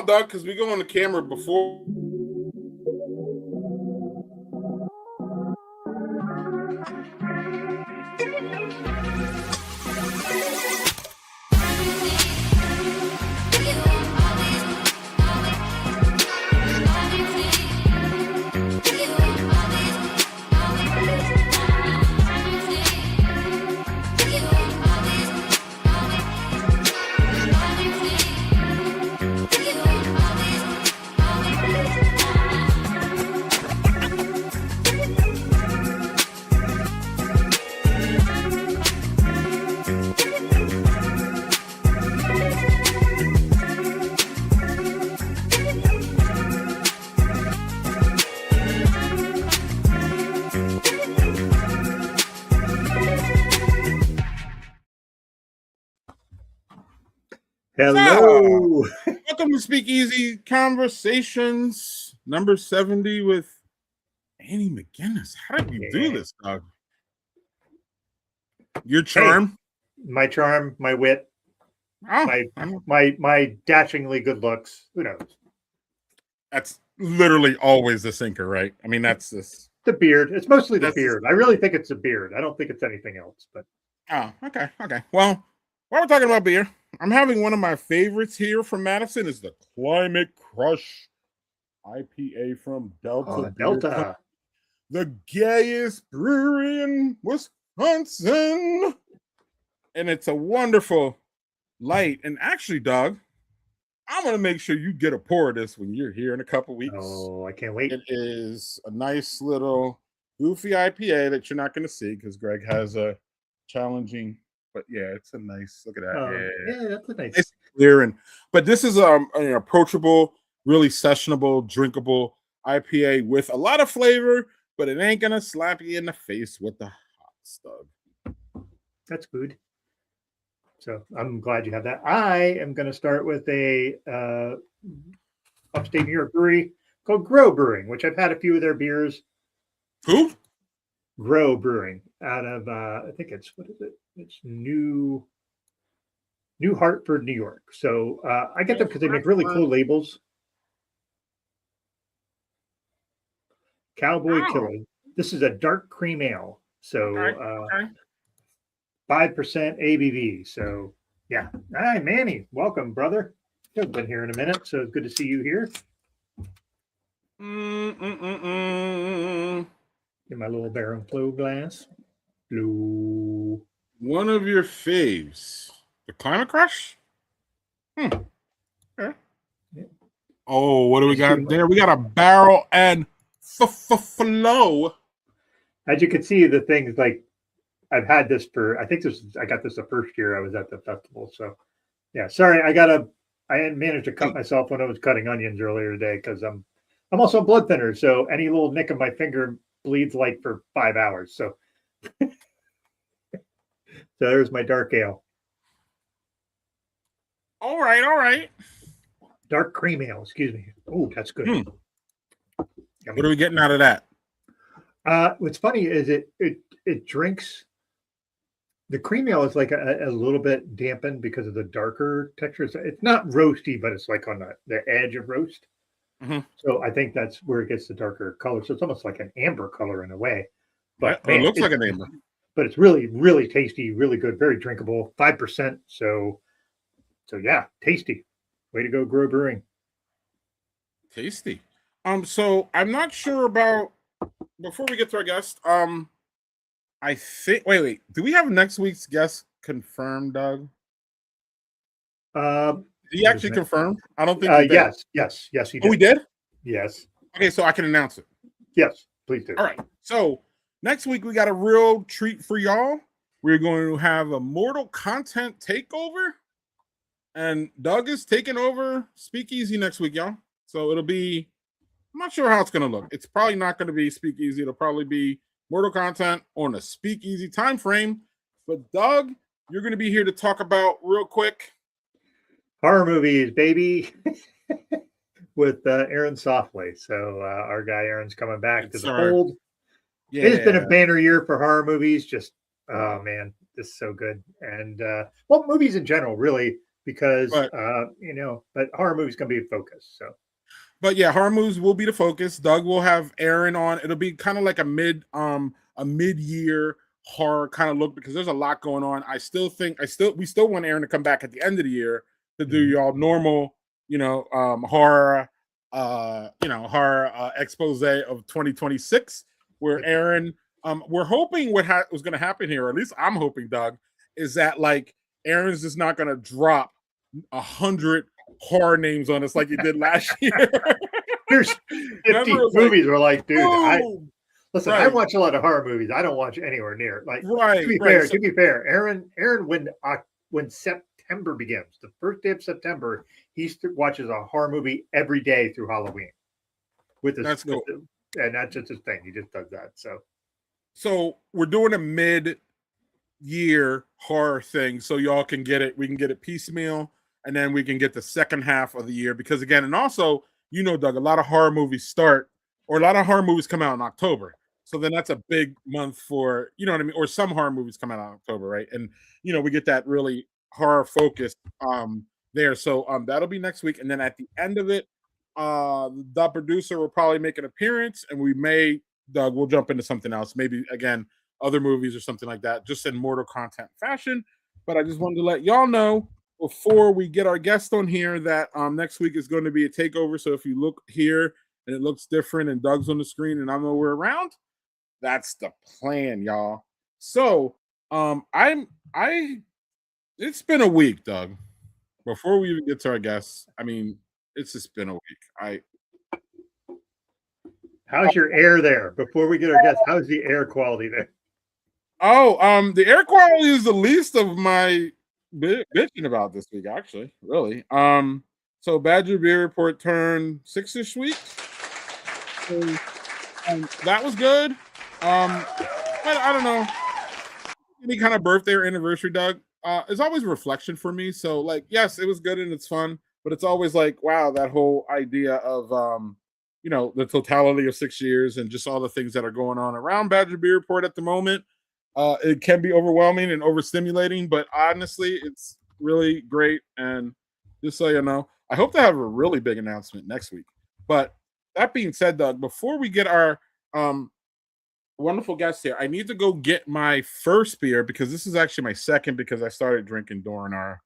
out, dog, because we go on the camera before. Hello. Welcome to SpeakEasy Conversations number 70 with Annie McGinnis. How did you do this, dog? Your charm? Hey, my charm, my wit, my dashingly good looks. Who knows? That's literally always the sinker, right? I mean, that's this. The beard. It's mostly the beard. I really think it's the beard. I don't think it's anything else. But okay. Well, while we're talking about beer, I'm having one of my favorites here from Madison. Is the Climate Crush IPA from Delta. Delta, the gayest brewery in Wisconsin, and it's a wonderful light. And actually, dog, I'm gonna make sure you get a pour of this when you're here in a couple weeks. Oh, I can't wait! It is a nice little goofy IPA that you're not gonna see because Greg has a challenging. But yeah, it's a nice look at that. Yeah, that's a nice. It's clear but this is an approachable, really sessionable, drinkable IPA with a lot of flavor, but it ain't gonna slap you in the face with the hot stuff. That's good. So I'm glad you have that. I am going to start with a upstate New York brewery called Grow Brewing, which I've had a few of their beers. Who? Grow Brewing out of I think it's it's New Hartford, New York. So I get them because they make really cool labels. Cowboy Killer. This is a dark cream ale. So 5% ABV. So yeah. Hi, Manny. Welcome, brother. I've been here in a minute, so it's good to see you here. In my little Baron Flow glass. Blue. One of your faves. The Climate Crush? Okay. Yeah. Oh, what do we got there? We got a barrel and flow. As you can see, the things like I've had this for, I got this the first year I was at the festival. So yeah, sorry. I hadn't managed to cut myself when I was cutting onions earlier today because I'm also a blood thinner. So any little nick of my finger bleeds like for 5 hours. So, so there's my dark ale. All right. Dark cream ale, excuse me. Oh, that's good. What are we getting out of that? What's funny is it drinks. The cream ale is like a little bit dampened because of the darker texture. It's not roasty, but it's like on the edge of roast. Mm-hmm. So I think that's where it gets the darker color. So it's almost like an amber color in a way. But it looks like an amber. But it's really, really tasty, really good, very drinkable. 5%. So yeah, tasty. Way to go, Grow Brewing. Tasty. So I'm not sure about. Before we get to our guest, I think. Wait. Do we have next week's guest confirmed, Doug? Did he actually confirm? I don't think. Yes, he did. Oh, we did. Yes. Okay, so I can announce it. Yes, please do. All right. So next week we got a real treat for y'all. We're going to have a Mortal Content takeover, and Doug is taking over SpeakEasy next week, y'all. So it'll be. I'm not sure how it's going to look. It's probably not going to be SpeakEasy. It'll probably be Mortal Content on a SpeakEasy time frame. But Doug, you're going to be here to talk about real quick horror movies, baby, with Aaron Softly. So our guy Aaron's coming back to the fold. Yeah. It's been a banner year for horror movies. Just oh man, this is so good. And well, movies in general, really. because But but horror movies can be a focus. So But yeah, horror movies will be the focus. Doug will have Aaron on. It'll be kind of like a mid-year horror kind of look because there's a lot going on. We still want Aaron to come back at the end of the year to do y'all normal, horror expose of 2026 where Aaron we're hoping what was going to happen here, or at least I'm hoping, Doug, is that like Aaron's just not going to drop 100 horror names on us like he did last year. There's 50 movies were like, dude, boom! I watch a lot of horror movies. I don't watch anywhere near. Like, to be fair, Aaron, when September begins, the first day of September, he watches a horror movie every day through Halloween. That's cool. And that's just his thing. He just does that. So we're doing a mid-year horror thing, so y'all can get it. We can get it piecemeal, and then we can get the second half of the year. Because again, and also, Doug, a lot of horror movies come out in October. So then that's a big month for, you know what I mean? Or some horror movies come out in October, right? And, we get that really horror focus there. So that'll be next week. And then at the end of it, the producer will probably make an appearance, and Doug, we'll jump into something else. Maybe, again, other movies or something like that, just in mortal content fashion. But I just wanted to let y'all know before we get our guest on here that next week is going to be a takeover. So if you look here and it looks different and Doug's on the screen and I'm nowhere around, that's the plan, y'all. So it's been a week, Doug. Before we even get to our guests, I mean, it's just been a week. How's your air there? Before we get our guests, how's the air quality there? Oh, the air quality is the least of my bitching about this week, actually, really. So Badger Beer Report turned 6-ish weeks. So, that was good. I don't know. Any kind of birthday or anniversary, Doug, it's always a reflection for me. So, like, yes, it was good and it's fun, but it's always like, wow, that whole idea of the totality of 6 years and just all the things that are going on around Badger Beer Report at the moment. It can be overwhelming and overstimulating, but honestly, it's really great. And just so you know, I hope to have a really big announcement next week. But that being said, Doug, before we get our wonderful guest here, I need to go get my first beer because this is actually my second because I started drinking during our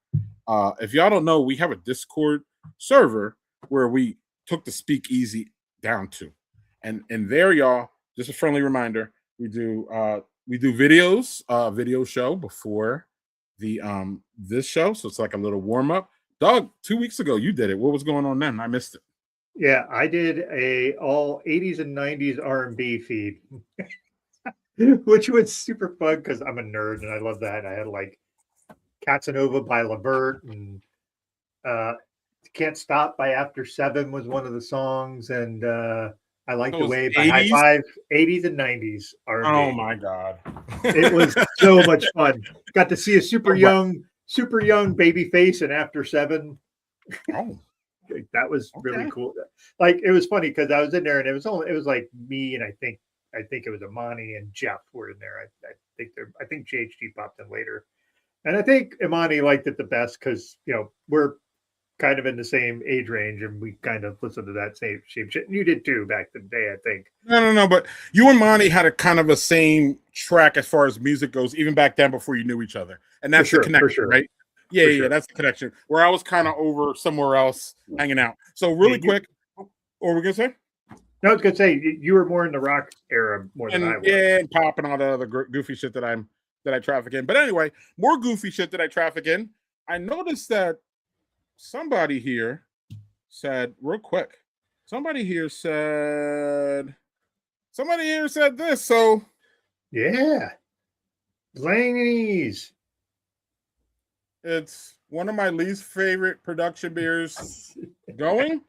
if y'all don't know, we have a Discord server where we took the SpeakEasy down to. And there, y'all, just a friendly reminder, we do videos, video show before the this show. So it's like a little warm-up. Doug, 2 weeks ago, you did it. What was going on then? I missed it. Yeah, I did a all 80s and 90s R&B feed, which was super fun because I'm a nerd and I love that. I had like Casanova by Levert and Can't Stop by After 7 was one of the songs, and I Like the Way by 80s? High Five. 80s and 90s R&B. Oh my God. It was so much fun. Got to see a super young baby face in After 7. Oh. That was really cool. Like, it was funny because I was in there and it was like me and I think it was Imani and Jeff were in there. I think JHG popped in later. And I think Imani liked it the best because, we're kind of in the same age range and we kind of listened to that same shit. You did too back in the day, I think. No. But you and Monty had a kind of a same track as far as music goes, even back then before you knew each other. And that's the connection, right? Yeah, that's the connection. Where I was kind of over somewhere else hanging out. So really quick, what were we going to say? No, I was going to say, you were more in the rock era more than I was. Yeah, and pop and all the other goofy shit that I traffic in. But anyway, more goofy shit that I traffic in. I noticed that somebody here said this. So yeah, Blaney's. It's one of my least favorite production beers going,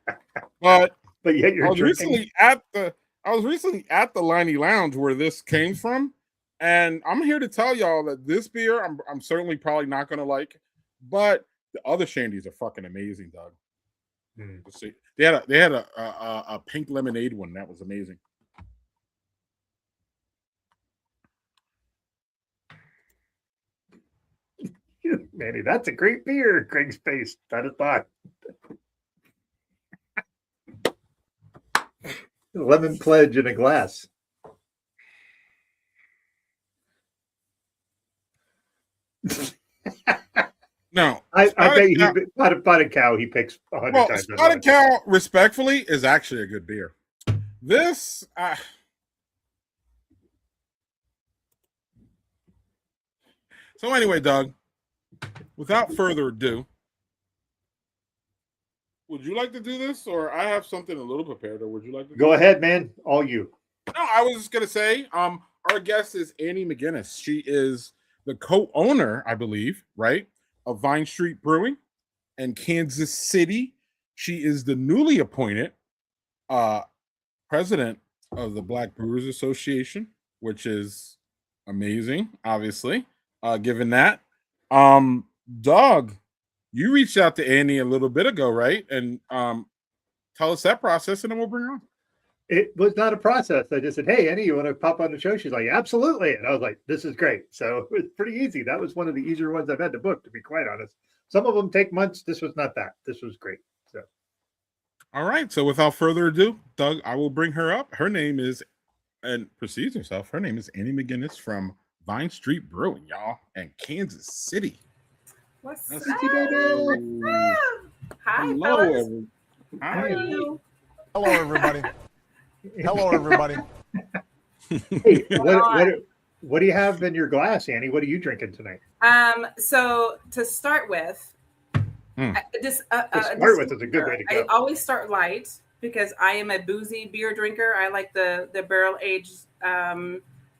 but yet you're recently at the Liney Lounge where this came from, and I'm here to tell y'all that this beer I'm certainly probably not gonna like, but the other shandies are fucking amazing, Doug. Let's see. They had a pink lemonade one that was amazing. Manny, that's a great beer. Craig's face. That is thought. Lemon pledge in a glass. No, I bet he Spotted Cow he picks 100 well, times. Spotted Cow, respectfully, is actually a good beer. This, so anyway, Doug, without further ado, would you like to do this, or I have something a little prepared, or would you like to Go ahead, man. All you. No, I was just gonna say, our guest is Annie McGinnis. She is the co-owner, I believe, right, of Vine Street Brewing in Kansas City. She is the newly appointed president of the Black Brewers Association, which is amazing, obviously, given that. Doug, you reached out to Annie a little bit ago, right? And tell us that process, and then we'll bring her on. It was not a process. I just said, "Hey, Annie, you want to pop on the show?" She's like, "Absolutely." And I was like, "This is great." So it was pretty easy. That was one of the easier ones I've had to book, to be quite honest. Some of them take months. This was not that. This was great. So, all right. So without further ado, Doug, I will bring her up. Her name is, and precedes herself. Her name is Annie McGinnis from Vine Street Brewing, y'all, in Kansas City. What's That's up? Hi, Hello, fellas. Hi. How are you? Hello, everybody. Hello, everybody. hey, what do you have in your glass, Annie? What are you drinking tonight? So to start with, Is a good way to go. I always start light because I am a boozy beer drinker. I like the barrel aged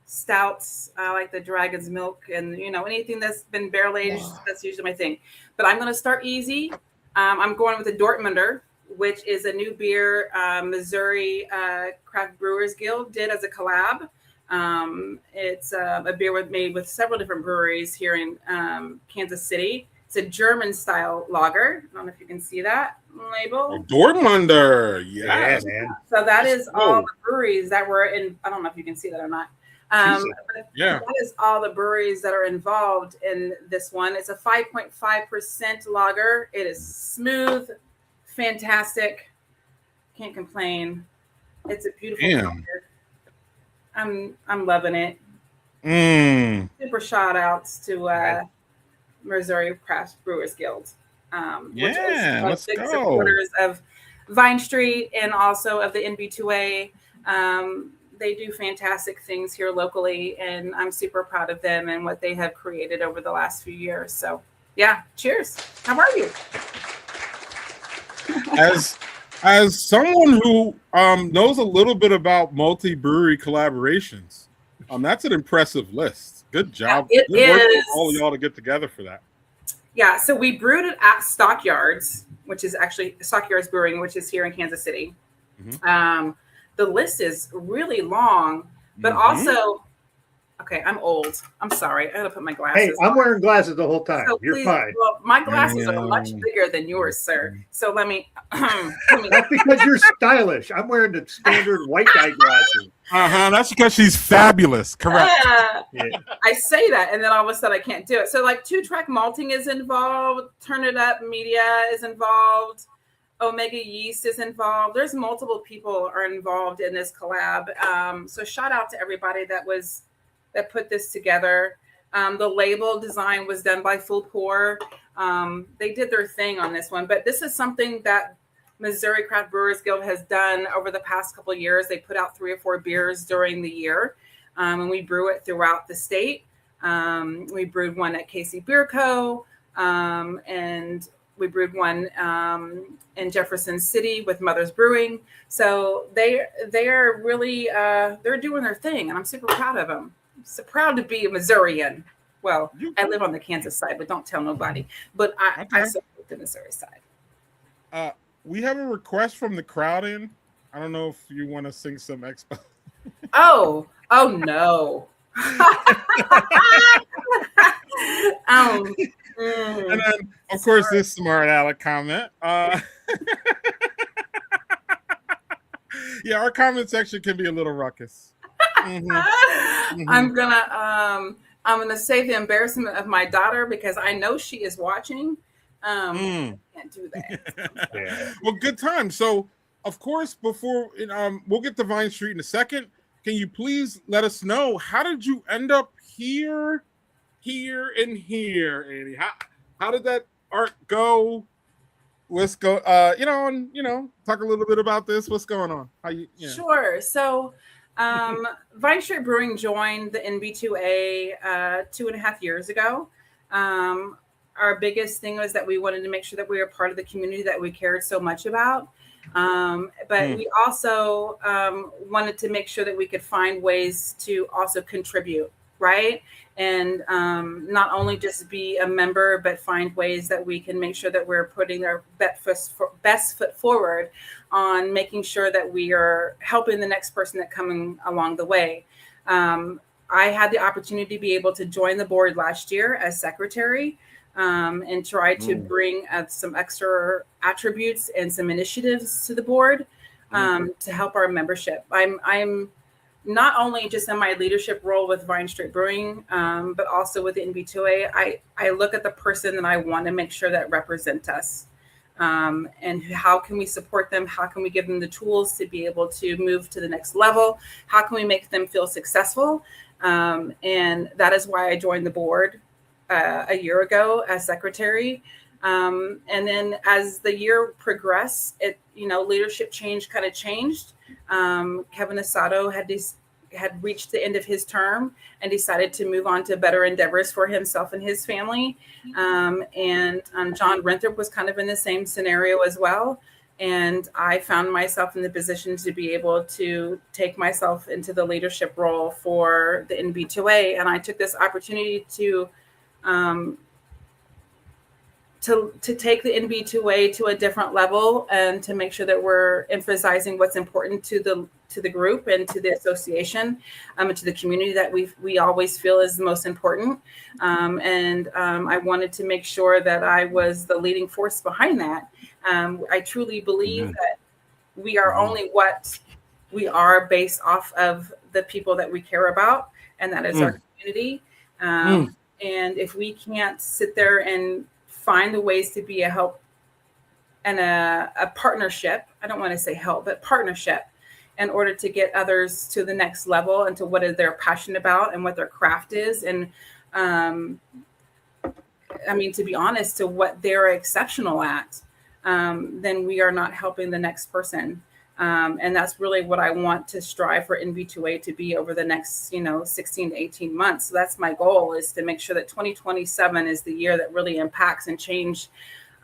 stouts. I like the Dragon's Milk, and anything that's been barrel aged. That's usually my thing. But I'm going to start easy. I'm going with the Dortmunder, which is a new beer Missouri Craft Brewers Guild did as a collab. It's a beer made with several different breweries here in Kansas City. It's a German style lager. I don't know if you can see that label. Dortmunder, yes. Yeah, man. So that is all the breweries that were in. I don't know if you can see that or not. Yeah. That is all the breweries that are involved in this one. It's a 5.5% lager. It is smooth, fantastic. Can't complain. It's a beautiful lager. I'm loving it. Super shout outs to Missouri Craft Brewers Guild. Which is let's big go. supporters of Vine Street and also of the NB2A. They do fantastic things here locally, and I'm super proud of them and what they have created over the last few years. So, yeah, cheers. How are you? As someone who knows a little bit about multi-brewery collaborations, that's an impressive list. Good job. It Good work is. for all of y'all to get together for that. Yeah, so we brewed it at Stockyards, which is actually Stockyards Brewing, which is here in Kansas City. The list is really long, but also, okay, I'm old. I'm sorry. I gotta put my glasses Hey, I'm wearing glasses the whole time. So You're fine. Well, my glasses are much bigger than yours, sir. So let me. That's because you're stylish. I'm wearing the standard white guy glasses. That's because she's fabulous. Correct. Yeah. I say that, and then all of a sudden I can't do it. So like 2-track malting is involved. Turn It Up Media is involved. Omega Yeast is involved. There's multiple people are involved in this collab. So shout out to everybody that put this together. The label design was done by Full Pour. They did their thing on this one, but this is something that Missouri Craft Brewers Guild has done over the past couple of years. They put out 3 or 4 beers during the year, and we brew it throughout the state. We brewed one at KC Beer Co. And we brewed one in Jefferson City with Mother's Brewing. So they are really they're doing their thing, and I'm super proud of them. I'm so proud to be a Missourian. Well, I live on the Kansas side, but don't tell nobody. But I support the Missouri side. We have a request from the crowd in. I don't know if you want to sing some expo. Oh no. And then, of course, this smart aleck comment. Yeah, our comment section can be a little ruckus. I'm I'm going to save the embarrassment of my daughter because I know she is watching. Can't do that. Yeah. Well, good time. So, of course, before we'll get to Vine Street in a second. Can you please let us know, how did you end up here, and here, Annie? How did that art go? Let's go. Talk a little bit about this. What's going on? How you? Yeah. Sure. So, Vine Street Brewing joined the NB2A 2.5 years ago. Our biggest thing was that we wanted to make sure that we were part of the community that we cared so much about. But we also wanted to make sure that we could find ways to also contribute, right? And not only just be a member, but find ways that we can make sure that we're putting our best foot forward on making sure that we are helping the next person that coming along the way. I had the opportunity to be able to join the board last year as secretary. And try to bring some extra attributes and some initiatives to the board to help our membership. I'm not only just in my leadership role with Vine Street Brewing, but also with the NB2A. I look at the person that I want to make sure that represent us. And how can we support them? How can we give them the tools to be able to move to the next level? How can we make them feel successful? And that is why I joined the board a year ago as secretary. And then as the year progressed, leadership change kind of changed. Kevin Asado had reached the end of his term and decided to move on to better endeavors for himself and his family. And John Renthrop was kind of in the same scenario as well. And I found myself in the position to be able to take myself into the leadership role for the NB2A. And I took this opportunity to take the NB2A to a different level and to make sure that we're emphasizing what's important to the group and to the association and to the community that we always feel is the most important. I wanted to make sure that I was the leading force behind that. I truly believe that we are only what we are based off of the people that we care about, and that is our community. And if we can't sit there and find the ways to be a help and a partnership, I don't want to say help, but partnership, in order to get others to the next level and to what they're passionate about and what their craft is. And to be honest, to what they're exceptional at, then we are not helping the next person. And that's really what I want to strive for NB2A to be over the next, 16 to 18 months. So that's my goal, is to make sure that 2027 is the year that really impacts and change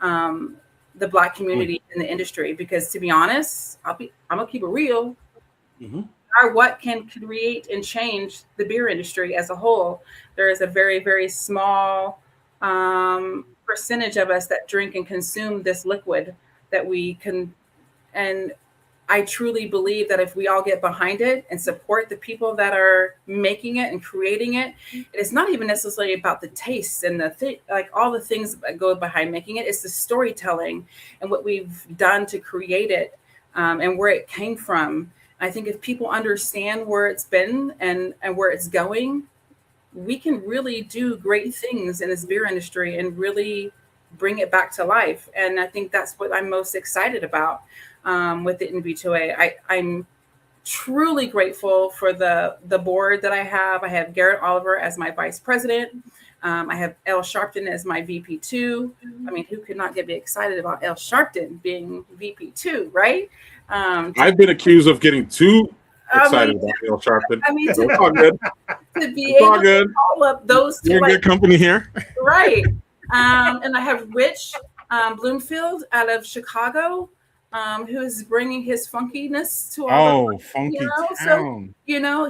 the Black community in the industry. Because to be honest, I'm gonna keep it real. What can create and change the beer industry as a whole? There is a very, very small percentage of us that drink and consume this liquid that we can. And I truly believe that if we all get behind it and support the people that are making it and creating it, it's not even necessarily about the taste and all the things that go behind making it. It's the storytelling and what we've done to create it and where it came from. I think if people understand where it's been and where it's going, we can really do great things in this beer industry and really bring it back to life. And I think that's what I'm most excited about. With the NB2A. I'm truly grateful for the board that I have. I have Garrett Oliver as my vice president. I have Elle Sharpton as my VP2. I mean, who could not get me excited about Elle Sharpton being VP2, right? I've been accused of getting too excited about Elle Sharpton. It's all good. To be able to call up those two. You're in good company here. Right. And I have Rich Bloomfield out of Chicago. Who is bringing his funkiness to all funky town. So,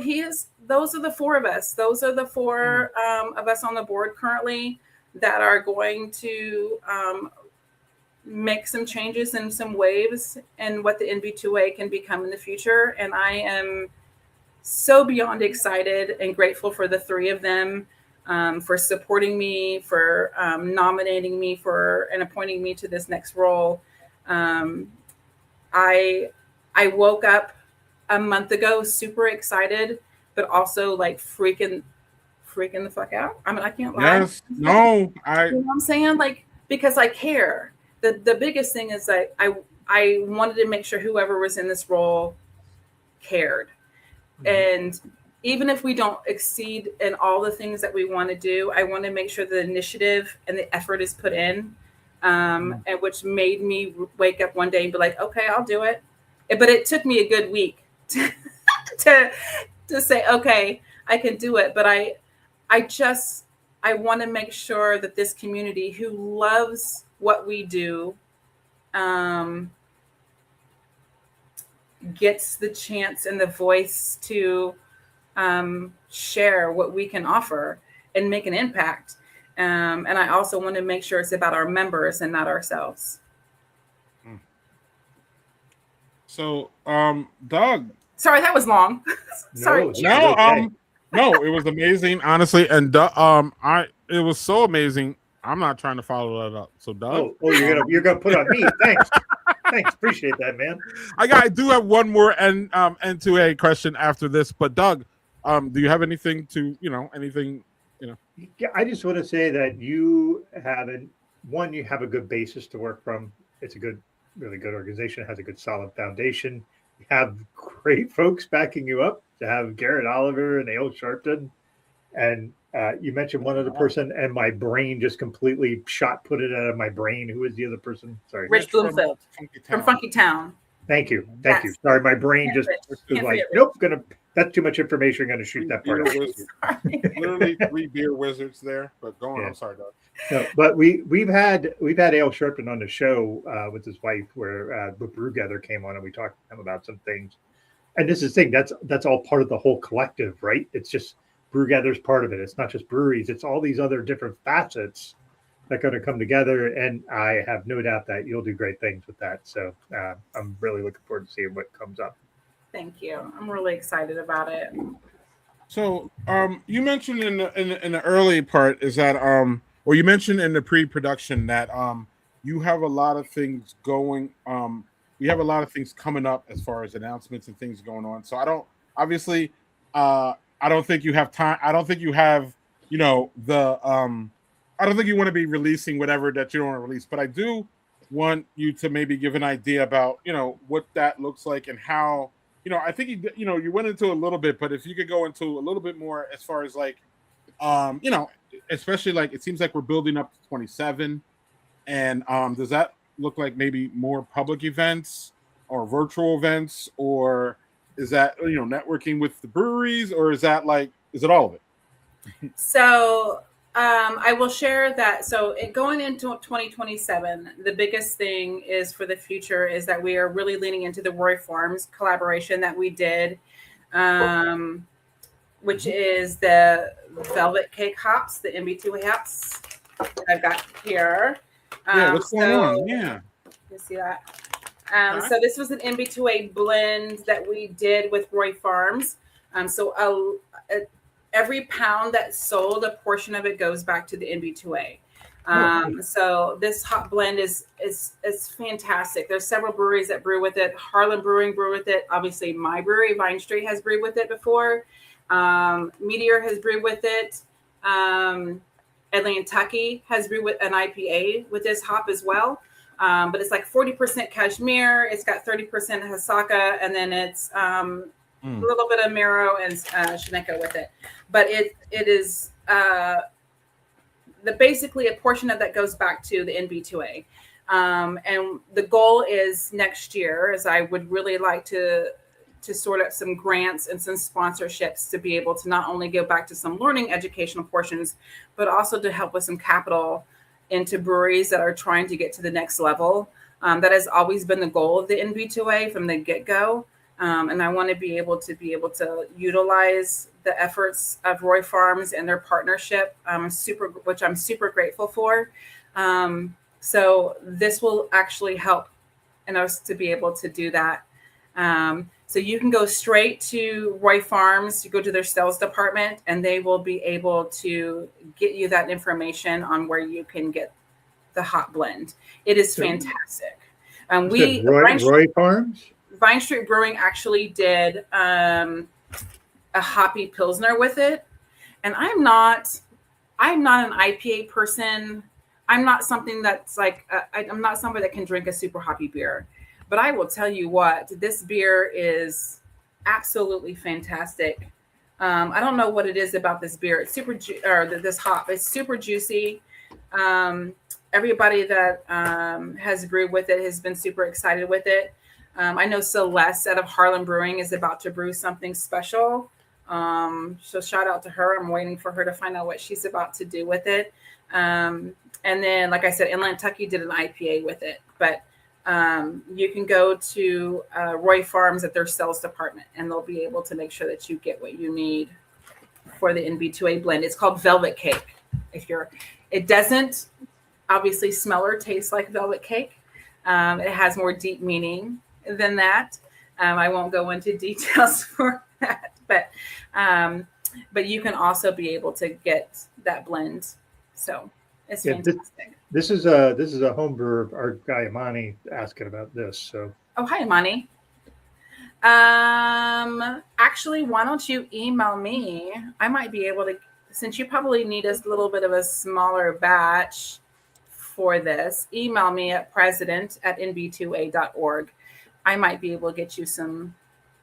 those are the four of us. Those are the four of us on the board currently that are going to make some changes and some waves in what the NB2A can become in the future. And I am so beyond excited and grateful for the three of them for supporting me, for nominating me and appointing me to this next role. I woke up a month ago super excited, but also like freaking freaking the fuck out. I mean, I can't lie. Yes. No. You know what I'm saying? Like, because I care. The biggest thing is that I wanted to make sure whoever was in this role cared. And even if we don't exceed in all the things that we want to do, I want to make sure the initiative and the effort is put in, and which made me wake up one day and be like, okay, I'll do it. But it took me a good week to say, okay, I can do it. But I want to make sure that this community who loves what we do gets the chance and the voice to share what we can offer and make an impact. And I also want to make sure it's about our members and not ourselves. So, Doug. Sorry, that was long. Sorry. No, it was amazing, honestly. And it was so amazing. I'm not trying to follow that up. So, Doug. Oh, you're gonna put on me. Thanks. Appreciate that, man. I do have one more N2A question after this, but Doug, do you have anything to, Yeah, I just want to say that you have you have a good basis to work from. It's a really good organization. It has a good solid foundation. You have great folks backing you up. To have Garrett Oliver and Ale Sharpton, and you mentioned one other person, and my brain just completely put it out of my brain. Who is the other person? Sorry, Rich Bloomfield from Funky Town. Thank you. Sorry, my brain just was like, nope, that's too much information. I'm gonna shoot that part out. Literally 3 beer wizards there, but go on. Yeah. I'm sorry, Doug. No, but we've had Ale Sharpton on the show with his wife, where the Brew Gather came on, and we talked to him about some things. And this is the thing, that's all part of the whole collective, right? It's just Brew Gather's part of it. It's not just breweries, it's all these other different facets that are going to come together. And I have no doubt that you'll do great things with that. So I'm really looking forward to seeing what comes up. Thank you. I'm really excited about it. So you mentioned in the early part is that or you mentioned in the pre-production that you have a lot of things going. We have a lot of things coming up as far as announcements and things going on. So I don't think you have time. I don't think you have, I don't think you want to be releasing whatever that you don't want to release, but I do want you to maybe give an idea about, what that looks like and how, I think you went into a little bit, but if you could go into a little bit more as far as like, especially like, it seems like we're building up to 27 and does that look like maybe more public events or virtual events, or is that networking with the breweries, or is it all of it? So I will share that. So going into 2027, the biggest thing is for the future is that we are really leaning into the Roy Farms collaboration that we did, which is the Velvet Cake hops, the MB2 hops that I've got here. What's going on? Yeah. You see that? So this was an MB2A blend that we did with Roy Farms. So every pound that's sold, a portion of it goes back to the MB2A. So this hop blend is fantastic. There's several breweries that brew with it. Harlan Brewing brew with it. Obviously, my brewery, Vine Street, has brewed with it before. Meteor has brewed with it. Atlantucky has brewed with an IPA with this hop as well. But it's like 40% cashmere. It's got 30% Hasaka, and then it's a little bit of Miro and Shineko with it. But it is basically a portion of that goes back to the NB2A. And the goal is next year, as I would really like to sort out some grants and some sponsorships to be able to not only go back to some learning educational portions, but also to help with some capital into breweries that are trying to get to the next level. That has always been the goal of the NB2A from the get-go. And I want to be able to utilize the efforts of Roy Farms and their partnership, which I'm super grateful for. So this will actually help in us to be able to do that. So you can go straight to Roy Farms, you go to their sales department, and they will be able to get you that information on where you can get the hot blend. It is fantastic. Roy Farms? Vine Street Brewing actually did a hoppy Pilsner with it. And I'm not an IPA person. I'm not something that's like, I'm not somebody that can drink a super hoppy beer. But I will tell you what, this beer is absolutely fantastic. I don't know what it is about this beer. It's this hop. It's super juicy. Everybody that has brewed with it has been super excited with it. I know Celeste out of Harlem Brewing is about to brew something special. So shout out to her. I'm waiting for her to find out what she's about to do with it. And then, like I said, Inland Kentucky did an IPA with it. But you can go to Roy Farms at their sales department, and they'll be able to make sure that you get what you need for the NB2A blend. It's called Velvet Cake. It doesn't obviously smell or taste like velvet cake. It has more deep meaning than that. I won't go into details for that, but you can also be able to get that blend. So it's fantastic. This is a home brewer. Our guy Imani asking about this. So hi Imani. Actually, why don't you email me? I might be able to, since you probably need a little bit of a smaller batch for this, email me at president@nb2a.org. I might be able to get you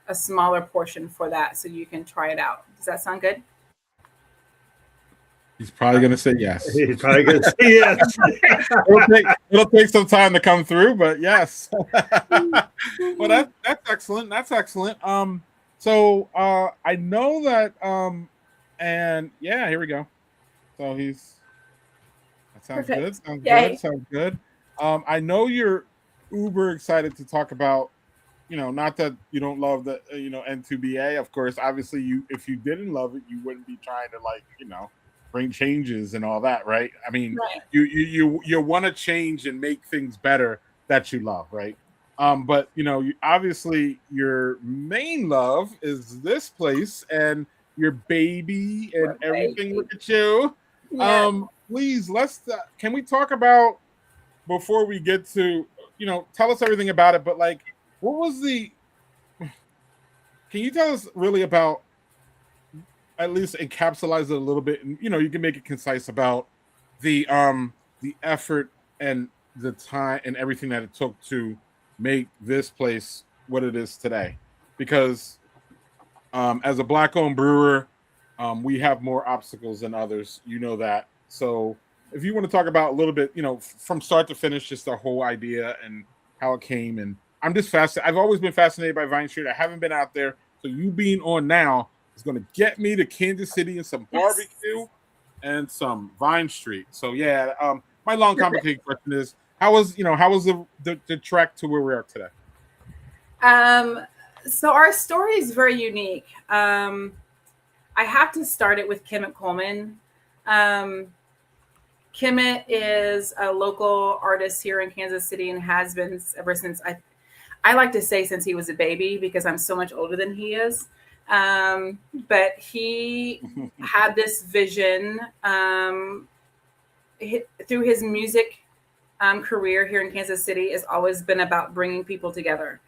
a smaller portion for that so you can try it out. Does that sound good? He's probably going to say yes. He's probably going to say yes. it'll take some time to come through, but yes. Well, that's excellent. That's excellent. So I know that, and yeah, here we go. So that sounds Perfect. good. Sounds Yay. good. Sounds good. I know you're uber excited to talk about, not that you don't love the, N2BA. Of course, obviously, if you didn't love it, you wouldn't be trying to bring changes and all that, right? I mean, right. You want to change and make things better that you love, right? But obviously your main love is this place and your baby and everything. Look at you. Yeah. Please, can we talk about, before we get to, tell us everything about it, but what was can you tell us really about, at least encapsulate it a little bit, and you can make it concise about the effort and the time and everything that it took to make this place what it is today. Because as a Black-owned brewer, we have more obstacles than others. You know that. So if you want to talk about a little bit, from start to finish, just the whole idea and how it came. And I'm just fascinated. I've always been fascinated by Vine Street. I haven't been out there. So you being on now is going to get me to Kansas City and some barbecue and some Vine Street. So yeah, my long complicated question is, how was the trek to where we are today? So our story is very unique. I have to start it with Kimmett Coleman. Kimmett is a local artist here in Kansas City and has been ever since, I like to say since he was a baby, because I'm so much older than he is. But he had this vision through his music career here in Kansas City. Has always been about bringing people together.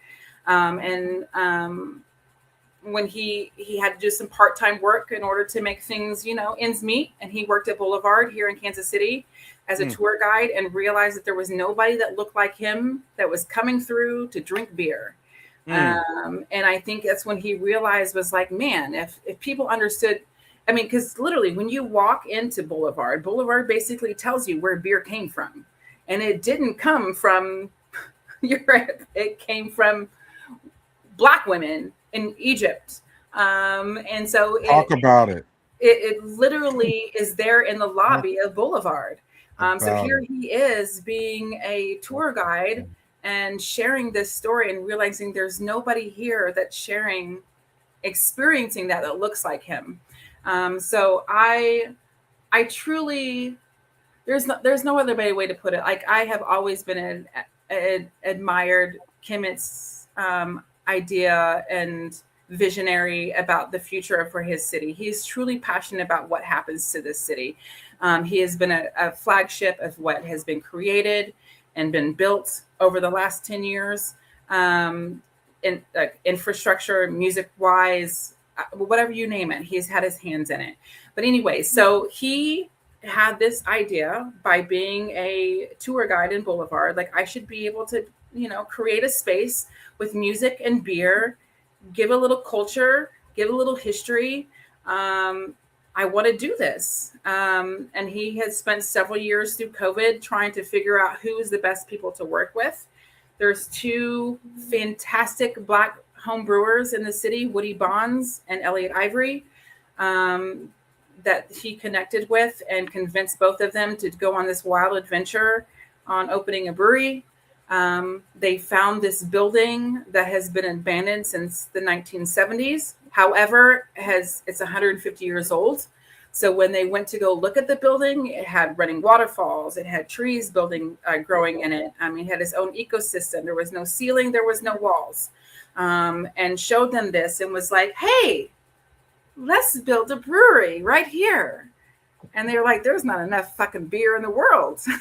When he had to do some part-time work in order to make things, ends meet. And he worked at Boulevard here in Kansas City as a tour guide, and realized that there was nobody that looked like him that was coming through to drink beer. And I think that's when he realized, was like, man, if people understood, because literally when you walk into Boulevard basically tells you where beer came from. And it didn't come from Europe. It came from Black women in Egypt. And so talk about it. It literally is there in the lobby of Boulevard. So here he is being a tour guide and sharing this story and realizing there's nobody here that's experiencing that looks like him. So I truly, there's no other way to put it. I have always been admired Kimmett's idea and visionary about the future for his city. He's truly passionate about what happens to this city. He has been a flagship of what has been created and been built over the last 10 years, in infrastructure, music-wise, whatever you name it. He's had his hands in it. But anyway, so he had this idea by being a tour guide in Boulevard, like I should be able to, create a space with music and beer, give a little culture, give a little history. I want to do this. And he has spent several years through COVID trying to figure out who is the best people to work with. There's two fantastic Black home brewers in the city, Woody Bonds and Elliot Ivory, that he connected with and convinced both of them to go on this wild adventure on opening a brewery. They found this building that has been abandoned since the 1970s. However, it's 150 years old. So when they went to go look at the building, it had running waterfalls. It had trees growing in it. It had its own ecosystem. There was no ceiling. There was no walls. And showed them this and was like, hey, let's build a brewery right here. And they were like, there's not enough fucking beer in the world. so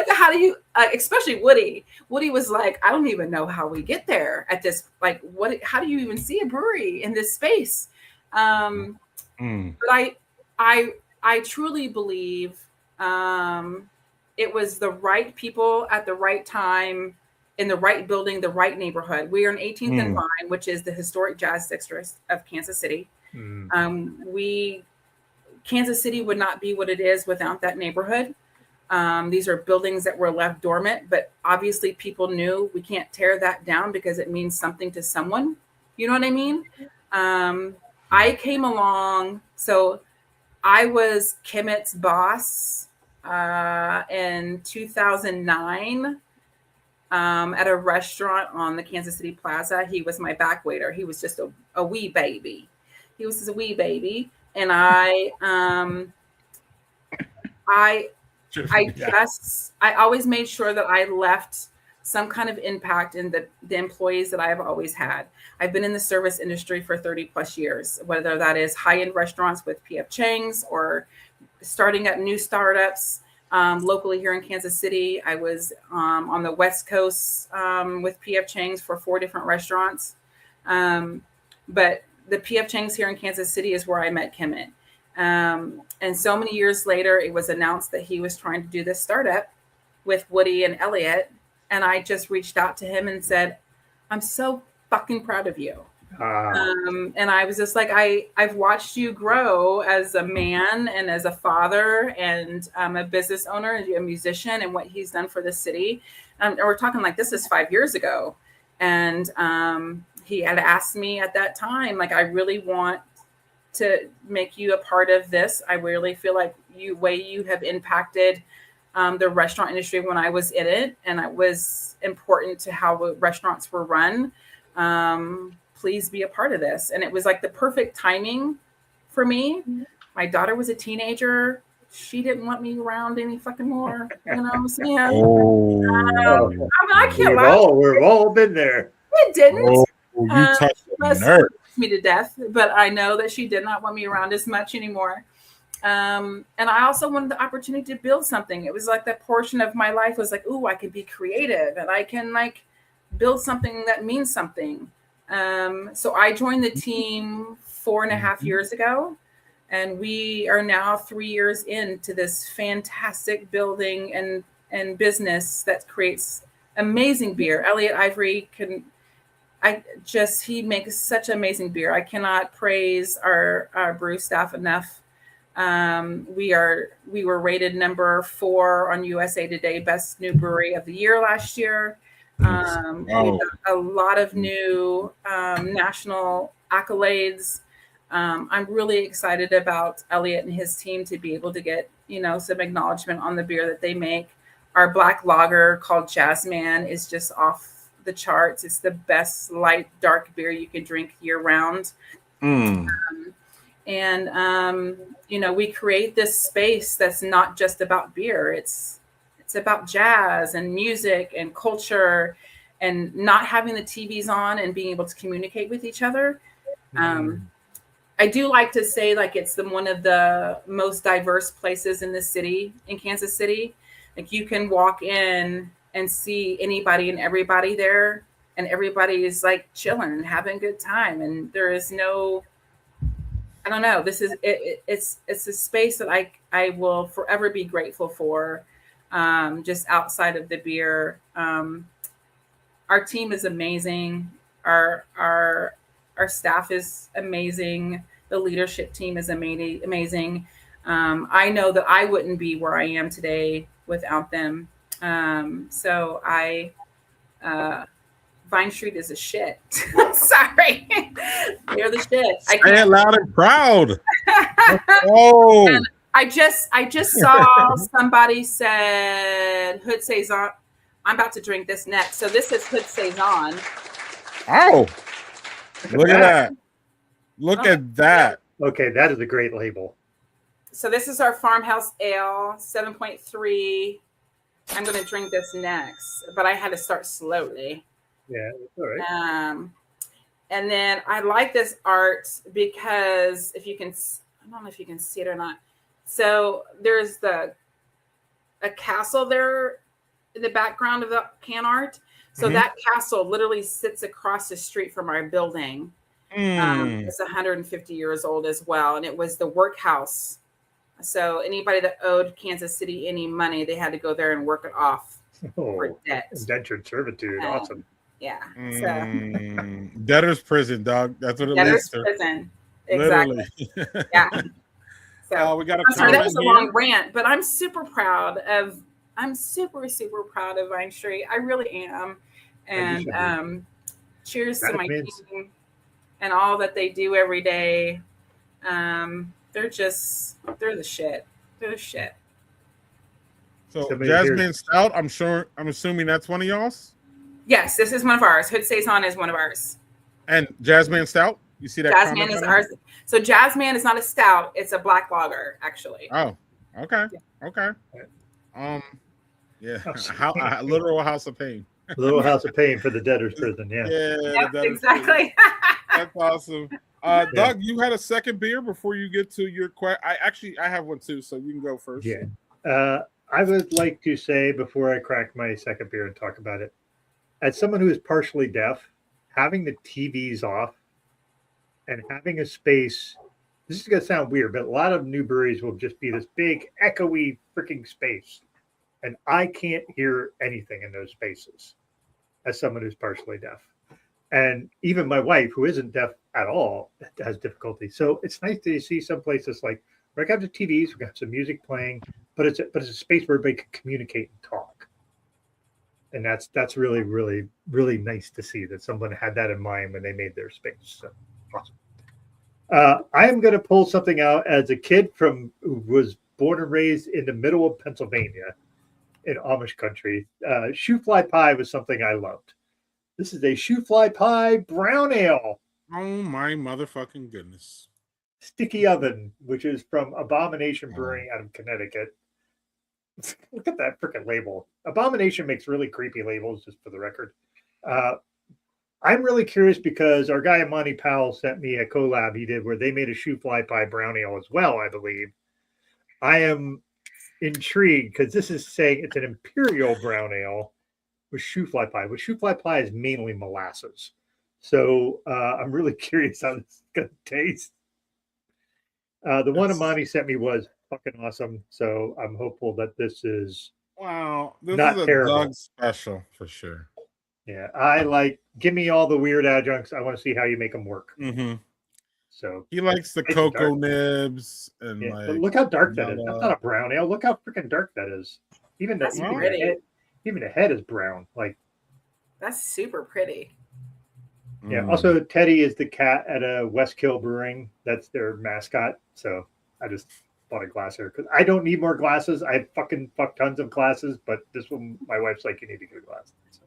how do you, especially Woody was like, I don't even know how we get there at this, how do you even see a brewery in this space? But I truly believe it was the right people at the right time in the right building, the right neighborhood. We are in 18th and Vine, which is the historic jazz district of Kansas City. Kansas City would not be what it is without that neighborhood. These are buildings that were left dormant, but obviously people knew we can't tear that down because it means something to someone. You know what I mean? I came along, so I was Kimmett's boss in 2009 at a restaurant on the Kansas City Plaza. He was my back waiter. He was just a wee baby. He was just a wee baby. And I always made sure that I left some kind of impact in the employees that I have always had. I've been in the service industry for 30 plus years, whether that is high-end restaurants with P.F. Chang's or starting up new startups locally here in Kansas City. I was on the West Coast with P.F. Chang's for 4 different restaurants. But the P.F. Chang's here in Kansas City is where I met Kimmett. And so many years later, it was announced that he was trying to do this startup with Woody and Elliot. And I just reached out to him and said, I'm so fucking proud of you. And I was just like, I've watched you grow as a man and as a father and a business owner and a musician and what he's done for the city. And we're talking like this is 5 years ago. And he had asked me at that time, like, I really want to make you a part of this. I really feel like you have impacted the restaurant industry when I was in it, and it was important to how restaurants were run. Please be a part of this. And it was like the perfect timing for me. My daughter was a teenager. She didn't want me around any fucking more. You know what I'm saying? I can't lie. We've all been there. It didn't. You touched the nerve. Me to death, but I know that she did not want me around as much anymore. And I also wanted the opportunity to build something. It was like that portion of my life was like, ooh, I can be creative and I can like build something that means something. So I joined the team 4.5 years ago, and we are now 3 years into this fantastic building and business that creates amazing beer. Elliot Ivory he makes such amazing beer. I cannot praise our brew staff enough. We were rated number 4 on USA Today Best New Brewery of the Year last year. We got a lot of new national accolades. I'm really excited about Elliot and his team to be able to get, some acknowledgement on the beer that they make. Our black lager called Jazzman is just off the charts. It's the best light dark beer you can drink year round. We create this space that's not just about beer. It's about jazz and music and culture and not having the TVs on and being able to communicate with each other. I do like to say like it's one of the most diverse places in the city, in Kansas City. Like you can walk in and see anybody and everybody there. and everybody is like chilling and having a good time. And there is no, I don't know. This is it's a space that I will forever be grateful for. Just outside of the beer, our team is amazing. Our staff is amazing. The leadership team is amazing. I know that I wouldn't be where I am today without them. So Vine Street is a shit. Sorry. They're the shit. Say it loud and proud. Oh. And I just saw somebody said Hood Saison. I'm about to drink this next. So this is Hood Saison. Oh. Look at that. Look at that. Okay, that is a great label. So this is our Farmhouse Ale, 7.3. I'm going to drink this next, but I had to start slowly. Yeah, all right. And then I like this art because if you can, I don't know if you can see it or not. So there's a castle there in the background of the can art. So that castle literally sits across the street from our building. It's 150 years old as well. And it was the workhouse. So anybody that owed Kansas City any money, they had to go there and work it off for debt. Indentured servitude. Awesome. Yeah. So. Debtor's prison, dog. That's what it Debtor's is. Prison. Exactly. Yeah. So we got I'm sorry, that was a long rant, but I'm super proud of Vine Street. I really am. And cheers to my team and all that they do every day. They're the shit. They're the shit. So Jasmine Stout, I'm assuming that's one of y'all's? Yes, this is one of ours. Hood Saison is one of ours. And Jasmine Stout? You see that? Jasmine is ours. So Jasmine is not a stout, it's a black lager, actually. Oh, okay. Yeah. Okay. Yeah. Literal House of Pain. Little House of Pain for the debtor's prison. Yeah. Yep, exactly. That's awesome. Doug, you had a second beer before you get to your question. I have one too, so you can go first. Yeah. I would like to say before I crack my second beer and talk about it, as someone who is partially deaf, having the TVs off and having a space, this is going to sound weird, but a lot of new breweries will just be this big, echoey freaking space. And I can't hear anything in those spaces as someone who's partially deaf. And even my wife, who isn't deaf at all, has difficulty. So it's nice to see some places like where I got the TVs, we got some music playing, but it's a space where everybody can communicate and talk. And that's really, really, really nice to see that someone had that in mind when they made their space. So awesome. I am going to pull something out as a kid who was born and raised in the middle of Pennsylvania in Amish country. Shoe fly pie was something I loved. This is a shoe fly pie brown ale. Oh my motherfucking goodness. Sticky Oven, which is from Abomination Brewing out of Connecticut. Look at that freaking label. Abomination makes really creepy labels, just for the record. I'm really curious because our guy Monty Powell sent me a collab he did where they made a shoe fly pie brown ale as well, I believe. I am intrigued because this is saying it's an imperial brown ale with shoe fly pie. With shoe fly pie is mainly molasses. So I'm really curious how this is going to taste. The one Amani sent me was fucking awesome. So I'm hopeful that this is this is a terrible. Doug special for sure. Yeah, give me all the weird adjuncts. I want to see how you make them work. Mm-hmm. So he likes the cocoa nibs and but look how dark that is. That's not a brown ale. Look how freaking dark that is. Even the head is brown. Like that's super pretty. Yeah. Also, Teddy is the cat at a Westkill Brewing. That's their mascot. So I just bought a glass here because I don't need more glasses. I fucking fuck tons of glasses, but this one, my wife's like, you need to get a glass. So.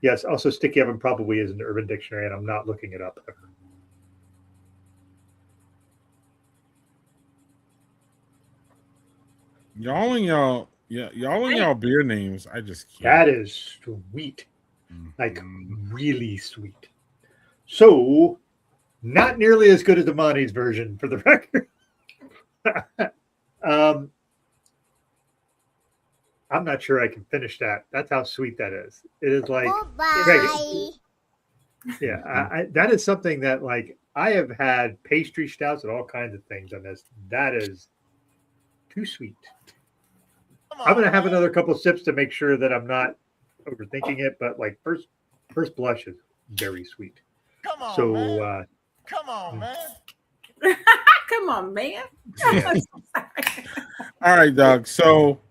Yes. Also, Sticky Oven probably is in the Urban Dictionary, and I'm not looking it up ever. Y'all and y'all beer names. I just can't. That is sweet. Like really sweet. So not nearly as good as the Monty's version for the I'm not sure I can finish that. That's how sweet that is. It is like, Bye. yeah, that is something that like I have had pastry stouts and all kinds of things on this. That is too sweet. I'm gonna have another couple sips to make sure that I'm not overthinking it, but like first blush is very sweet. Come on, So man. Come on, man. Come on, man. Yeah. All right, Doug. So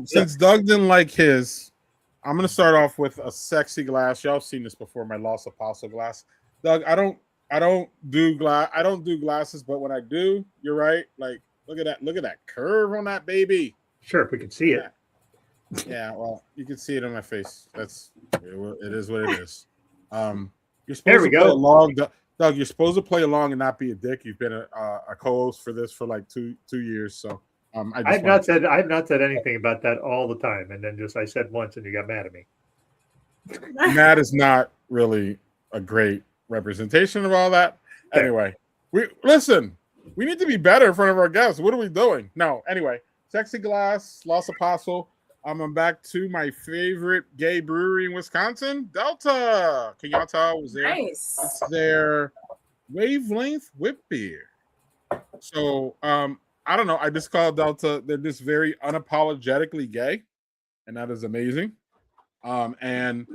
since Doug didn't like his, I'm gonna start off with a sexy glass. Y'all have seen this before, my Lost Apostle glass. Doug, I don't do glasses, but when I do, you're right. Like, look at that curve on that baby. sure, if we can see it. Yeah, well, you can see it on my face. It is what it is. You're supposed to play along, Doug. You're supposed to play along and not be a dick. You've been a co-host for this for like two years, so I've not said anything about that all the time, and then I said once, and you got mad at me. Matt is not really a great representation of all that. Anyway, we need to be better in front of our guests. What are we doing? No, anyway, sexy glass, Lost Apostle. I'm back to my favorite gay brewery in Wisconsin, Delta. Can y'all tell I was there? Nice. It's their Wavelength Whip Beer. So I don't know. I just call Delta. They're just very unapologetically gay, and that is amazing. And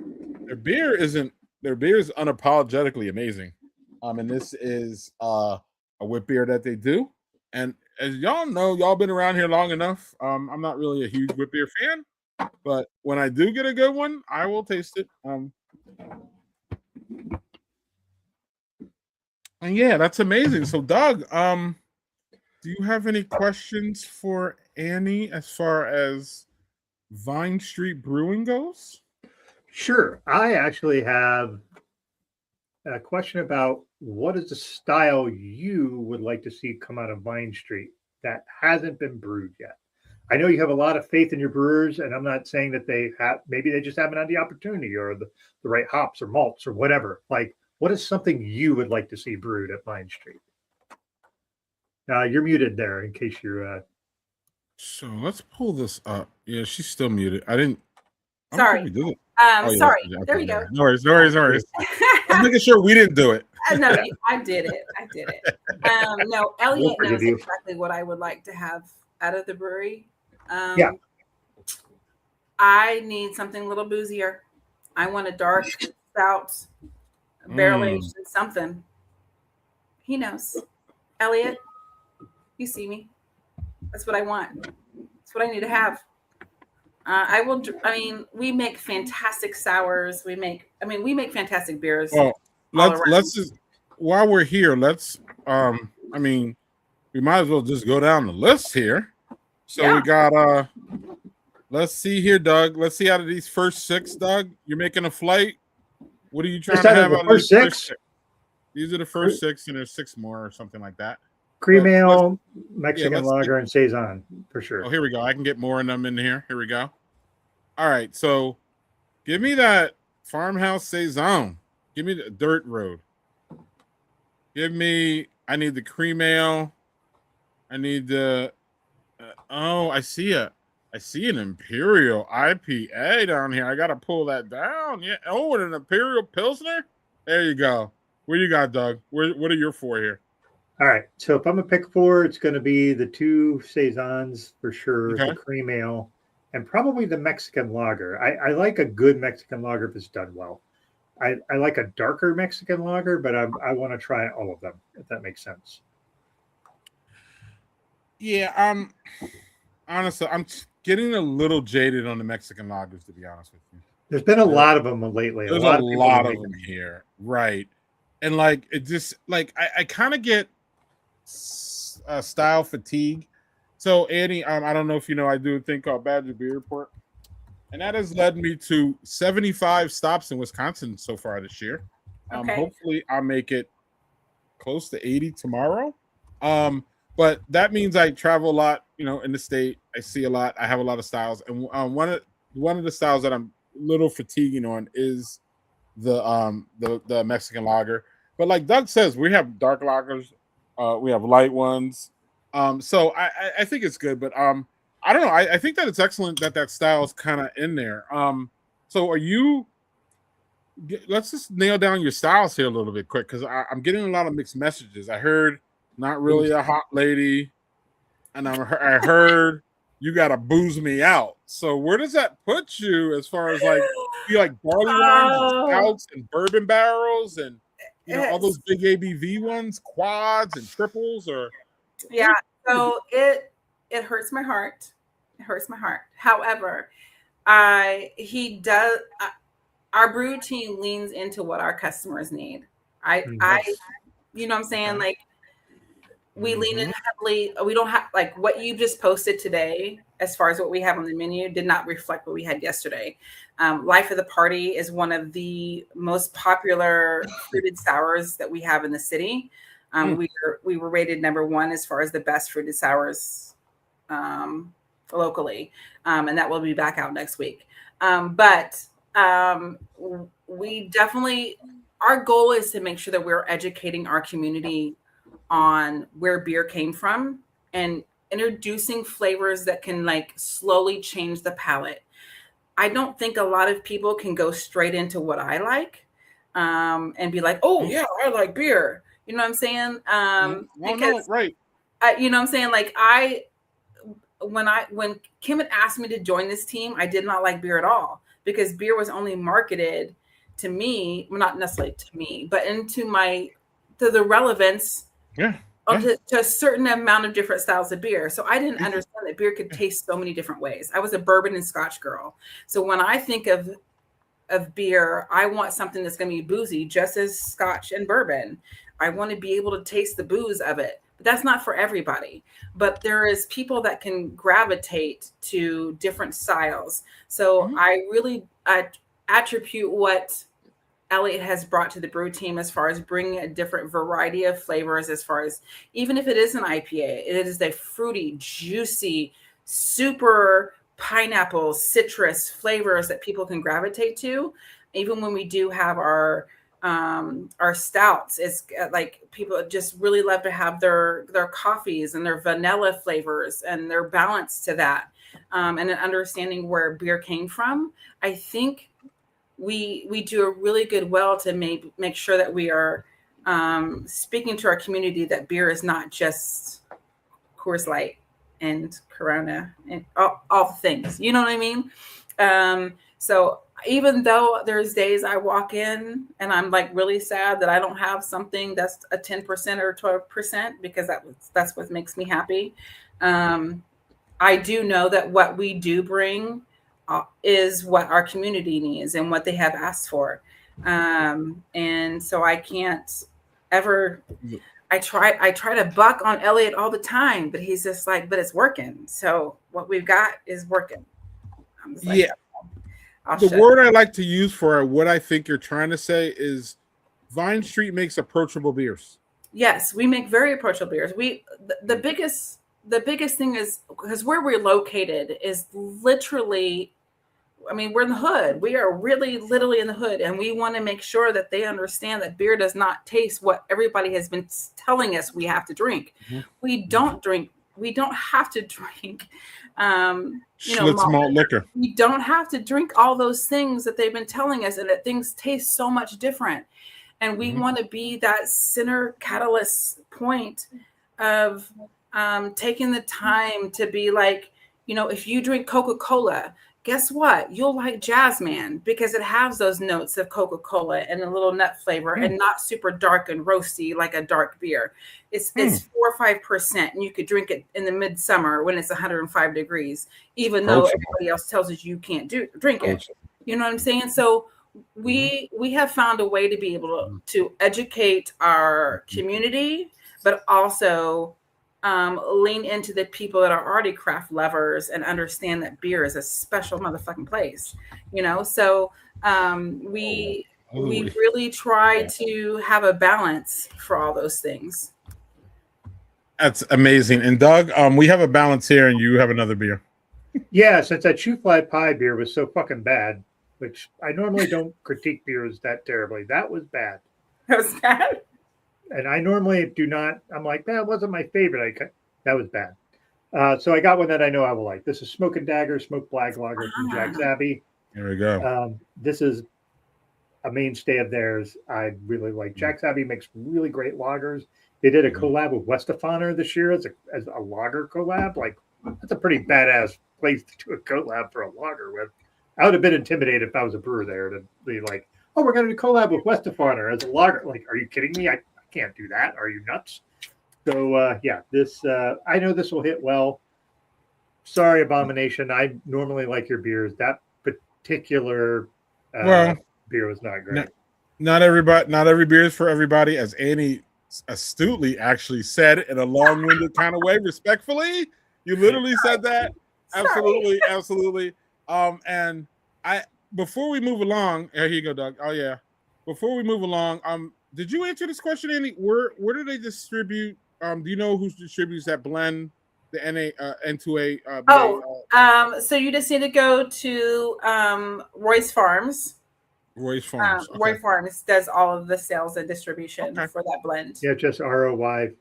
their beer is unapologetically amazing. And this is a whip beer that they do. And as y'all know, y'all been around here long enough. I'm not really a huge whip beer fan, but when I do get a good one, I will taste it. And yeah, that's amazing. So, Doug, do you have any questions for Annie as far as Vine Street Brewing goes? Sure. I actually have a question about what is the style you would like to see come out of Vine Street that hasn't been brewed yet? I know you have a lot of faith in your brewers, and I'm not saying that maybe they just haven't had the opportunity or the right hops or malts or whatever. Like, what is something you would like to see brewed at Vine Street? You're muted there in case you're. So let's pull this up. Yeah, she's still muted. I don't Sorry. think we did it. Sorry. Yeah, There you go. No worries. I'm making sure we didn't do it. No, I did it. No, Elliot knows exactly what I would like to have out of the brewery. Yeah. I need something a little boozier. I want a dark stout, barrel aged and something. He knows. Elliot, you see me. That's what I want. That's what I need to have. We make fantastic sours. We make fantastic beers. Well, let's just, while we're here, we might as well just go down the list here. So we got let's see here, Doug. Let's see out of these first six, Doug. You're making a flight. What are you trying to have out of these first six? These are the first six, and there's six more or something like that. Cream ale, Mexican lager, and Saison for sure. Oh, here we go. I can get more of them in here. Here we go. All right, so give me that Farmhouse Saison. Give me the Dirt Road. I need the cream ale. I need the, I see an Imperial IPA down here. I got to pull that down. Yeah. Oh, and an Imperial Pilsner. There you go. What do you got, Doug? What are your four here? All right. So if I'm a pick four, it's going to be the two Saisons for sure, Okay. the cream ale, and probably the Mexican lager. I like a good Mexican lager if it's done well. I like a darker Mexican lager, but I want to try all of them, if that makes sense. Yeah, honestly, I'm getting a little jaded on the Mexican lagers, to be honest with you. There's been a lot of them lately. There's a lot of them here, right? And like it just like I kind of get style fatigue. So Annie, I don't know if you know, I do a thing called Badger Beer Report, and that has led me to 75 stops in Wisconsin so far this year. Okay. Hopefully, I'll make it close to 80 tomorrow. But that means I travel a lot, in the state. I see a lot. I have a lot of styles, and one of the styles that I'm a little fatiguing on is the Mexican lager. But like Doug says, we have dark lagers, we have light ones. So I think it's good. But I don't know. I think that it's excellent that style is kind of in there. So are you? Let's just nail down your styles here a little bit quick because I'm getting a lot of mixed messages. I heard not really a hot lady, and I heard you got to booze me out. So where does that put you as far as like you like barley wines and stouts and bourbon barrels and all those big ABV ones, quads and triples or yeah. So it hurts my heart. It hurts my heart. However, our brew team leans into what our customers need. You know what I'm saying? Like we lean in heavily. We don't have like what you just posted today as far as what we have on the menu did not reflect what we had yesterday. Life of the Party is one of the most popular fruited sours that we have in the city. We were rated #1 as far as the best fruited sours locally. And that will be back out next week. We definitely, our goal is to make sure that we're educating our community on where beer came from and introducing flavors that can like slowly change the palate. I don't think a lot of people can go straight into what I like and be like, oh yeah, I like beer. You know what I'm saying? Right. You know what I'm saying? Like when Kim had asked me to join this team, I did not like beer at all because beer was only marketed to me, well, not necessarily to me, but to the relevance to a certain amount of different styles of beer. So I didn't understand that beer could taste so many different ways. I was a bourbon and scotch girl. So when I think of beer, I want something that's going to be boozy, just as scotch and bourbon. I want to be able to taste the booze of it. But that's not for everybody. But there is people that can gravitate to different styles. So I really attribute what Elliot has brought to the brew team as far as bringing a different variety of flavors, as far as even if it is an IPA, it is a fruity, juicy, super pineapple, citrus flavors that people can gravitate to. Even when we do have our stouts, it's like people just really love to have their coffees and their vanilla flavors and their balance to that, and an understanding where beer came from. I think we do a really good to make sure that we are speaking to our community that beer is not just Coors Light and Corona and all the things, you know what I mean? So even though there's days I walk in and I'm like really sad that I don't have something that's a 10% or 12% because that's what makes me happy. I do know that what we do bring is what our community needs and what they have asked for. And so I can't ever, I try to buck on Elliot all the time, but he's just like, but it's working. So what we've got is working. I'm just like, the word I like to use for what I think you're trying to say is Vine Street makes approachable beers. Yes, we make very approachable beers. The biggest thing is because where we're located is literally, I mean, we're in the hood. We are really literally in the hood, and we want to make sure that they understand that beer does not taste what everybody has been telling us we have to drink. We don't drink. We don't have to drink. Malt liquor. We don't have to drink all those things that they've been telling us, and that things taste so much different. And we want to be that center catalyst point of taking the time to be like, if you drink Coca-Cola, guess what? You'll like Jazzman because it has those notes of Coca-Cola and a little nut flavor and not super dark and roasty like a dark beer. It's 4 or 5%, and you could drink it in the midsummer when it's 105 degrees, even though everybody else tells us you can't drink it. You know what I'm saying? So we have found a way to be able to educate our community, but also lean into the people that are already craft lovers and understand that beer is a special motherfucking place, So we really try to have a balance for all those things. That's amazing. And Doug, we have a balance here, and you have another beer. Yeah, since that shoe fly pie beer was so fucking bad, which I normally don't critique beers that terribly. That was bad. That was bad. And I normally do not. I'm like, that wasn't my favorite. That was bad. So I got one that I know I will like. This is Smoke and Dagger Smoked Black Lager from Jack's Abbey. There we go. This is a mainstay of theirs. I really like. Jack's Abbey makes really great lagers. They did a collab with Westefaner this year as a lager collab. Like, that's a pretty badass place to do a collab for a lager with. I would have been intimidated if I was a brewer there to be like, oh, we're going to collab with Westefaner as a lager. Like, are you kidding me? I can't do that. Are you nuts? So, this I know this will hit well. Sorry, Abomination. I normally like your beers. That particular beer was not great. Not every beer is for everybody, as Annie astutely actually said in a long-winded kind of way, respectfully. You literally said that. Absolutely. And before we move along, here you go, Doug. Oh yeah. Before we move along, did you answer this question, Annie? Where do they distribute? Do you know who distributes that blend, the N2A? So you just need to go to Royce Farms. Royce Farms. Roy Farms does all of the sales and distribution for that blend. Yeah, just ROY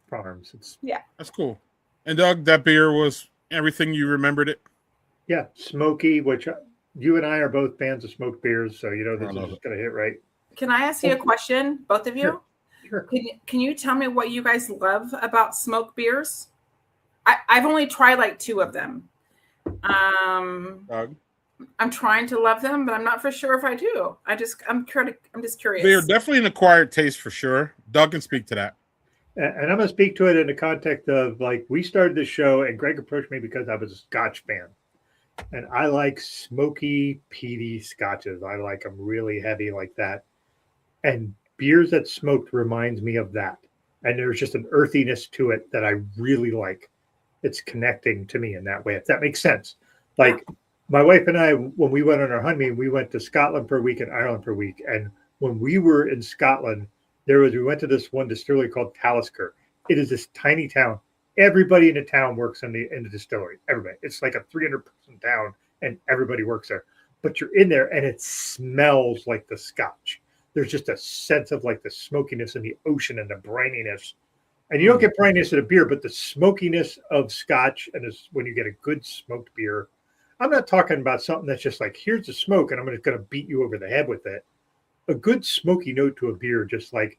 Farms. That's cool. And Doug, that beer was everything you remembered it? Yeah, smoky, which you and I are both fans of smoked beers, so this is just going to hit right. Can I ask you a question, both of you? Sure. Can you tell me what you guys love about smoked beers? I've only tried like 2 of them. Doug? I'm trying to love them, but I'm not for sure if I do. I'm just curious. They are definitely an acquired taste for sure. Doug can speak to that. And I'm going to speak to it in the context of, like, we started this show and Greg approached me because I was a Scotch fan. And I like smoky, peaty Scotches. I like them really heavy like that. And beers that smoked reminds me of that. And there's just an earthiness to it that I really like. It's connecting to me in that way, if that makes sense. Like, my wife and I, when we went on our honeymoon, we went to Scotland for a week and Ireland for a week. And when we were in Scotland, we went to this one distillery called Talisker. It is this tiny town. Everybody in the town works in the distillery. Everybody. It's like a 300-person town, and everybody works there. But you're in there, and it smells like the Scotch. There's just a sense of like the smokiness in the ocean and the brininess. And you don't get brininess in a beer, but the smokiness of Scotch, and when you get a good smoked beer. I'm not talking about something that's just like, here's the smoke, and I'm just going to beat you over the head with it. A good smoky note to a beer, just like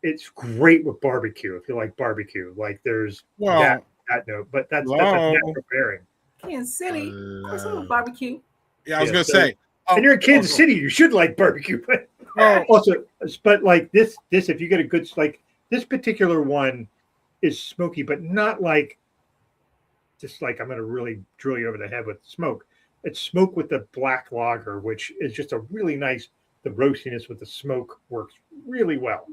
it's great with barbecue. If you like barbecue, like there's that note, but that's a natural pairing. Kansas City, of course, I love barbecue. Yeah, I was gonna say, and you're in Kansas City, you should like barbecue. But but like this, if you get a good, like this particular one is smoky, but not like just like I'm going to really drill you over the head with smoke. It's smoke with the black lager, which is just a really nice. The roastiness with the smoke works really well.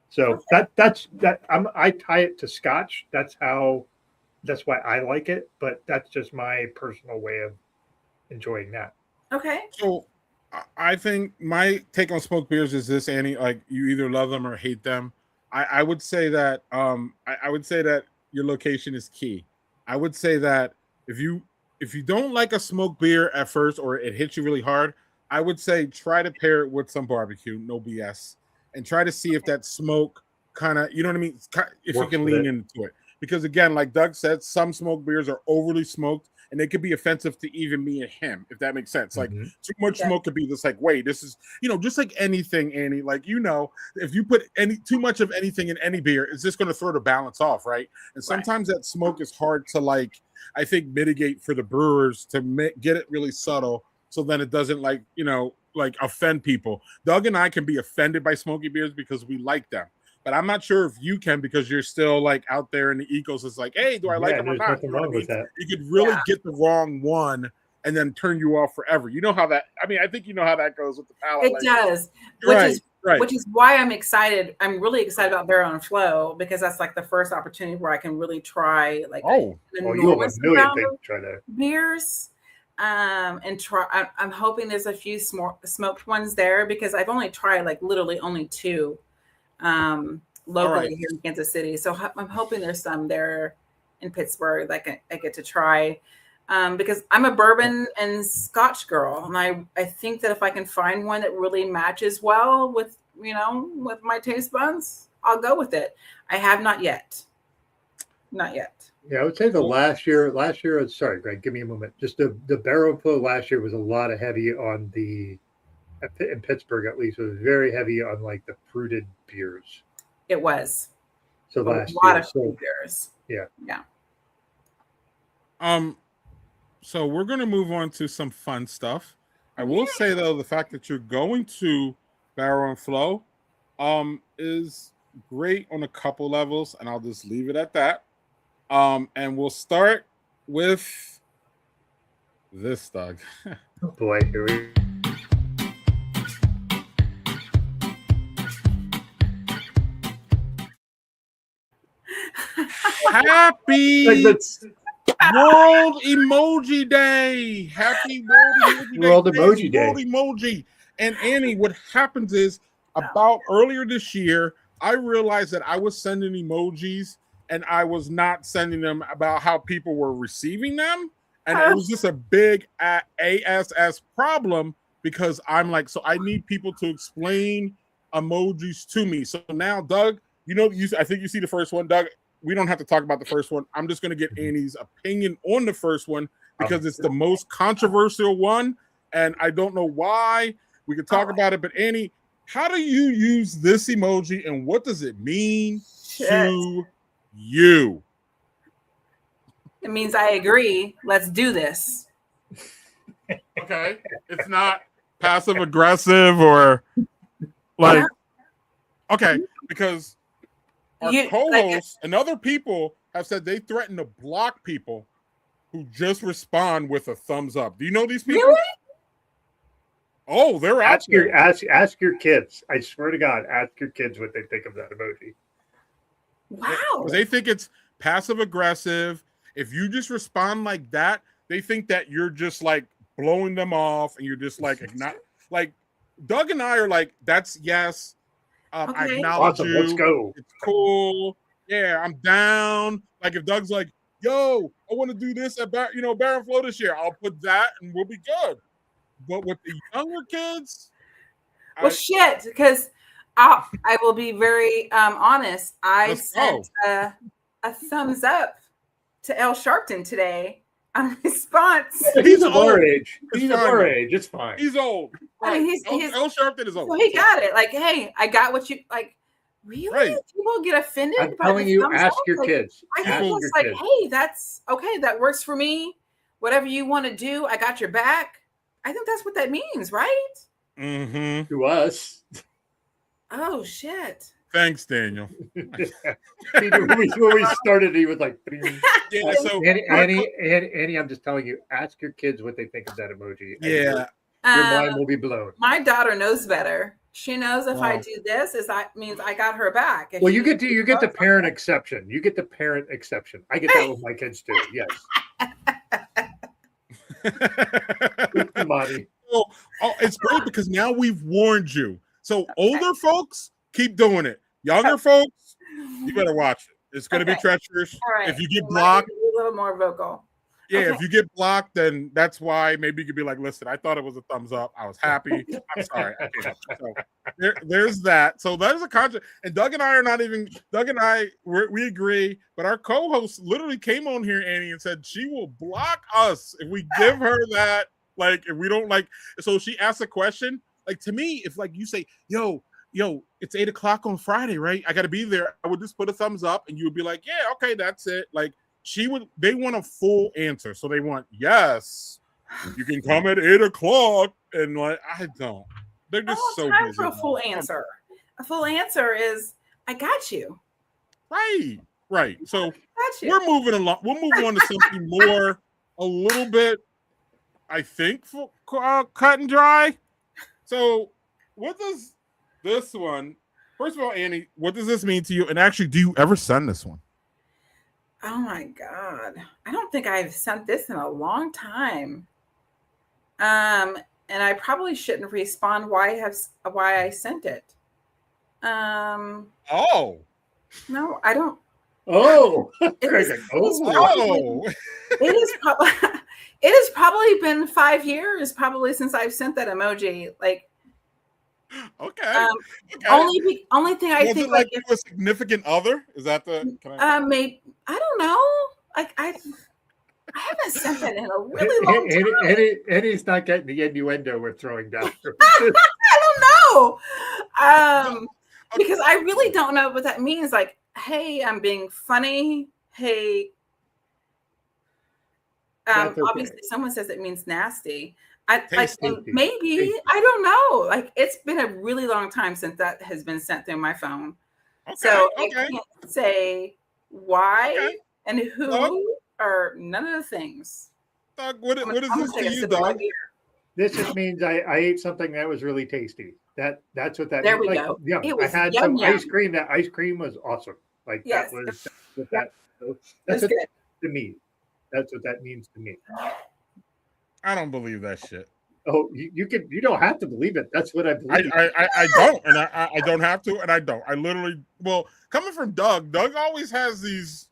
So that's I tie it to Scotch. That's why I like it. But that's just my personal way of enjoying that. Okay. So I think my take on smoked beers is this, Annie. Like, you either love them or hate them. I would say that I would say that your location is key. I would say that if you don't like a smoked beer at first, or it hits you really hard, I would say try to pair it with some barbecue, no BS, and try to see if that smoke kind of, you know what I mean? If you can lean into it. Because again, like Doug said, some smoked beers are overly smoked and they could be offensive to even me and him, if that makes sense. Like too much smoke could be just like, wait, this is, just like anything, Annie, like, if you put too much of anything in any beer, it's just going to throw the balance off, right? And sometimes that smoke is hard to, like, I think, mitigate for the brewers to get it really subtle. So then it doesn't like offend people. Doug and I can be offended by smoky beers because we like them. But I'm not sure if you can, because you're still like out there in the ecos. It's like, hey, do I like them or not? Nothing wrong with that. You could really get the wrong one and then turn you off forever. You know how that, I think you know how that goes with the palate. It does. Which is why I'm excited. I'm really excited about Barrel and Flow, because that's like the first opportunity where I can really try like you have a million things to try there. Beers. And try. I'm hoping there's a few smoked ones there, because I've only tried like literally only 2 locally here in Kansas City. So I'm hoping there's some there in Pittsburgh that I get to try, because I'm a bourbon and Scotch girl, and I think that if I can find one that really matches well with my taste buds, I'll go with it. I have not yet. Yeah, I would say last year, sorry, Greg, give me a moment. Just the barrel flow last year was a lot of heavy on in Pittsburgh, at least, it was very heavy on like the fruited beers. It was. So A last lot year. of fruit beers. Yeah. Yeah. So we're going to move on to some fun stuff. I will say though, the fact that you're going to Barrel and Flow is great on a couple levels, and I'll just leave it at that. And we'll start with this, Doug. Oh boy, here we Happy World Emoji Day! Happy World Emoji Day! World Emoji Day. World Emoji. And Annie, what happens is about earlier this year, I realized that I was sending emojis and I was not sending them about how people were receiving them. And it was just a big ASS problem because I'm like, so I need people to explain emojis to me. So now, Doug, I think you see the first one. Doug, we don't have to talk about the first one. I'm just going to get Annie's opinion on the first one because it's the most controversial one. And I don't know why. We could talk about it. But Annie, how do you use this emoji and what does it mean to you? It means I agree. Let's do this. Okay. It's not passive aggressive or like, okay, because our co-hosts and other people have said they threaten to block people who just respond with a thumbs up. Do you know these people? Really? Oh, they're out there. Ask your kids. I swear to God, ask your kids what they think of that emoji. Wow. They think it's passive aggressive. If you just respond like that, they think that you're just like blowing them off and you're just like not like Doug and I are like, that's yes. I acknowledge awesome. you. Let's go. It's cool. Yeah, I'm down. Like if Doug's like, yo, I want to do this at Barren Flow this year, I'll put that and we'll be good. But with the younger kids, shit, because I will be very honest. I sent a thumbs up to El Sharpton today on response. He's of our age. He's of our age. It's fine. He's old. Right. I mean, El Sharpton is old. So he got it. Like, hey, I got what you like. Really? Right. People get offended. I'm telling you, ask your kids. I think it's like, hey, that's okay. That works for me. Whatever you want to do, I got your back. I think that's what that means, right? Mm-hmm. To us. Oh shit. Thanks, Daniel. When we started, he was like, yeah. So Annie, I'm just telling you, ask your kids what they think of that emoji. Yeah. Your mind will be blown. My daughter knows better. She knows if I do this, means I got her back. Well, you get the parent exception. You get the parent exception. I get that with my kids too. Yes. It's great because now we've warned you. So older folks, keep doing it. Younger folks, you better watch it. It's going to be treacherous. Right. If you get blocked, a little more vocal. Yeah, if you get blocked, then that's why maybe you could be like, listen, I thought it was a thumbs up. I was happy. I'm sorry. I can't. So there's that. So that is a contract. And Doug and I we agree. But our co-host literally came on here, Annie, and said she will block us if we give her that. Like, if we don't like. So she asked a question. Like, to me, if like you say, yo, it's 8:00 on Friday, right? I got to be there. I would just put a thumbs up and you would be like, yeah, okay, that's it. Like, they want a full answer. So they want, yes, you can come at 8:00. And like, I don't. They're just so time busy. for a full answer. A full answer is, I got you. Right. So Got you. we're moving along. We'll move on to something more, a little bit, I think, for cut and dry. So what does this one, first of all, Annie, what does this mean to you? And actually, do you ever send this one? Oh my God. I don't think I've sent this in a long time. And I probably shouldn't respond why I sent it. Oh. No, I don't. Oh. It has probably been 5 years probably since I've sent that emoji. Like, okay. Only thing I was think it like a significant other? Is that the? Maybe, I don't know. Like I haven't sent that in a really long time. And he's not getting the innuendo we're throwing down. I don't know. Because I really don't know what that means. Like, hey, I'm being funny. Hey, Okay. Obviously someone says it means nasty. I maybe Tasty. I don't know. Like, it's been a really long time since that has been sent through my phone. So I can't say why and who or none of the things. Doug, what is this to you, Dog? Doug? This just means I ate something that was really tasty. That's what that There means. we Like, go. Yeah, It I was had yum, some yum. ice cream. That ice cream was awesome. Like Yes. that's what That's it good. to me. That's what that means to me. I don't believe that shit. Oh, you don't have to believe it. That's what I believe. I don't, and I don't have to, and I don't. I literally, well, coming from Doug always has these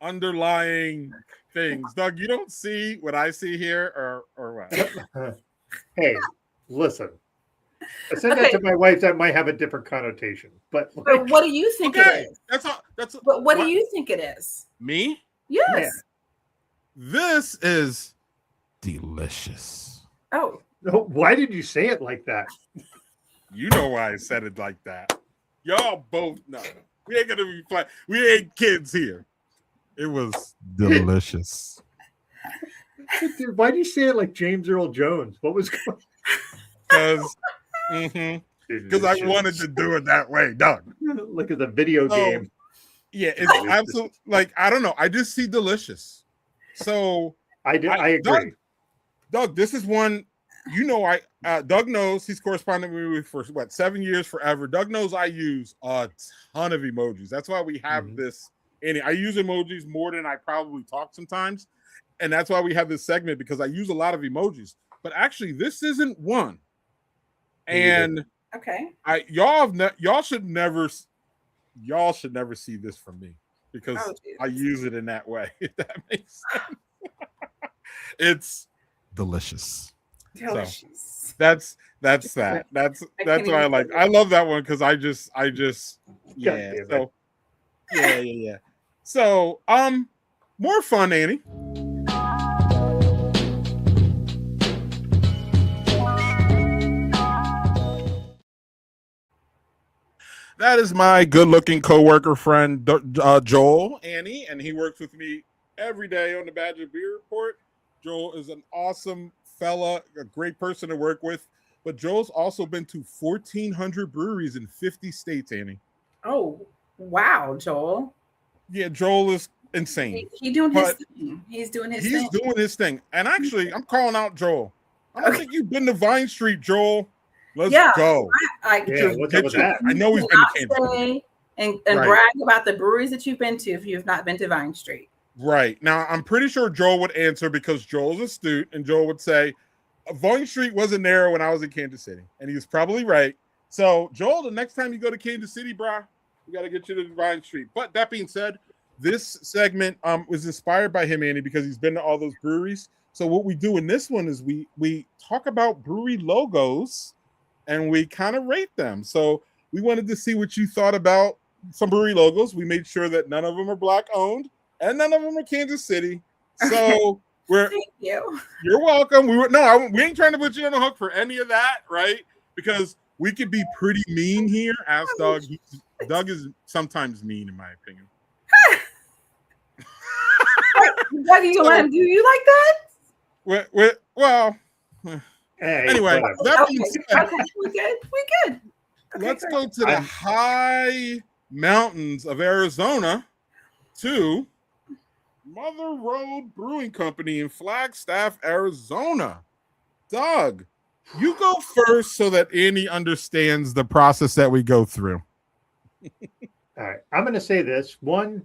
underlying things. Doug, you don't see what I see here, or what? Hey, listen. I said that to my wife. That might have a different connotation, but But what do you think it is? That's all. But what do you think it is? Me? Yes. Yeah. This is delicious. Oh. Why did you say it like that? You know why I said it like that. Y'all both know. We ain't gonna be fly. We ain't kids here. It was delicious. Dude, why do you say it like James Earl Jones? What was going Because I wanted to do it that way, Doug. Look at the video game. Yeah, it's absolutely like I don't know. I just see delicious. So I agree. Doug, this is one. You know, Doug knows he's corresponded with me for 7 years, forever. Doug knows I use a ton of emojis. That's why we have this. And I use emojis more than I probably talk sometimes, and that's why we have this segment because I use a lot of emojis. But actually, this isn't one. And okay, y'all should never see this from me because I use it in that way. If that makes sense, it's delicious. Delicious. So that's that. That's why I like. I love that one because I just yeah. So yeah. So more fun, Annie. That is my good-looking coworker friend, Joel, Annie, and he works with me every day on the Badger Beer Report. Joel is an awesome fella, a great person to work with, but Joel's also been to 1,400 breweries in 50 states, Annie. Oh, wow, Joel. Yeah, Joel is insane. He's doing his thing. He's doing his thing. And actually, I'm calling out Joel. I don't think you've been to Vine Street, Joel. Let's go. What's up with that? I know he's been to Kansas City. And brag about the breweries that you've been to if you've not been to Vine Street. Right. Now, I'm pretty sure Joel would answer because Joel's astute, and Joel would say, Vine Street wasn't there when I was in Kansas City. And he was probably right. So, Joel, the next time you go to Kansas City, brah, we got to get you to Vine Street. But that being said, this segment was inspired by him, Andy, because he's been to all those breweries. So what we do in this one is we talk about brewery logos and we kind of rate them. So we wanted to see what you thought about some brewery logos. We made sure that none of them are Black owned and none of them are Kansas City. So thank you. You're welcome. We ain't trying to put you on the hook for any of that, right? Because we could be pretty mean here. Ask Doug. Doug is sometimes mean, in my opinion. What do you let him do? You like that? Well. Hey, anyway, that being said, we good. Okay, let's go to the high mountains of Arizona to Mother Road Brewing Company in Flagstaff, Arizona. Doug, you go first so that Annie understands the process that we go through. All right, I'm going to say this. One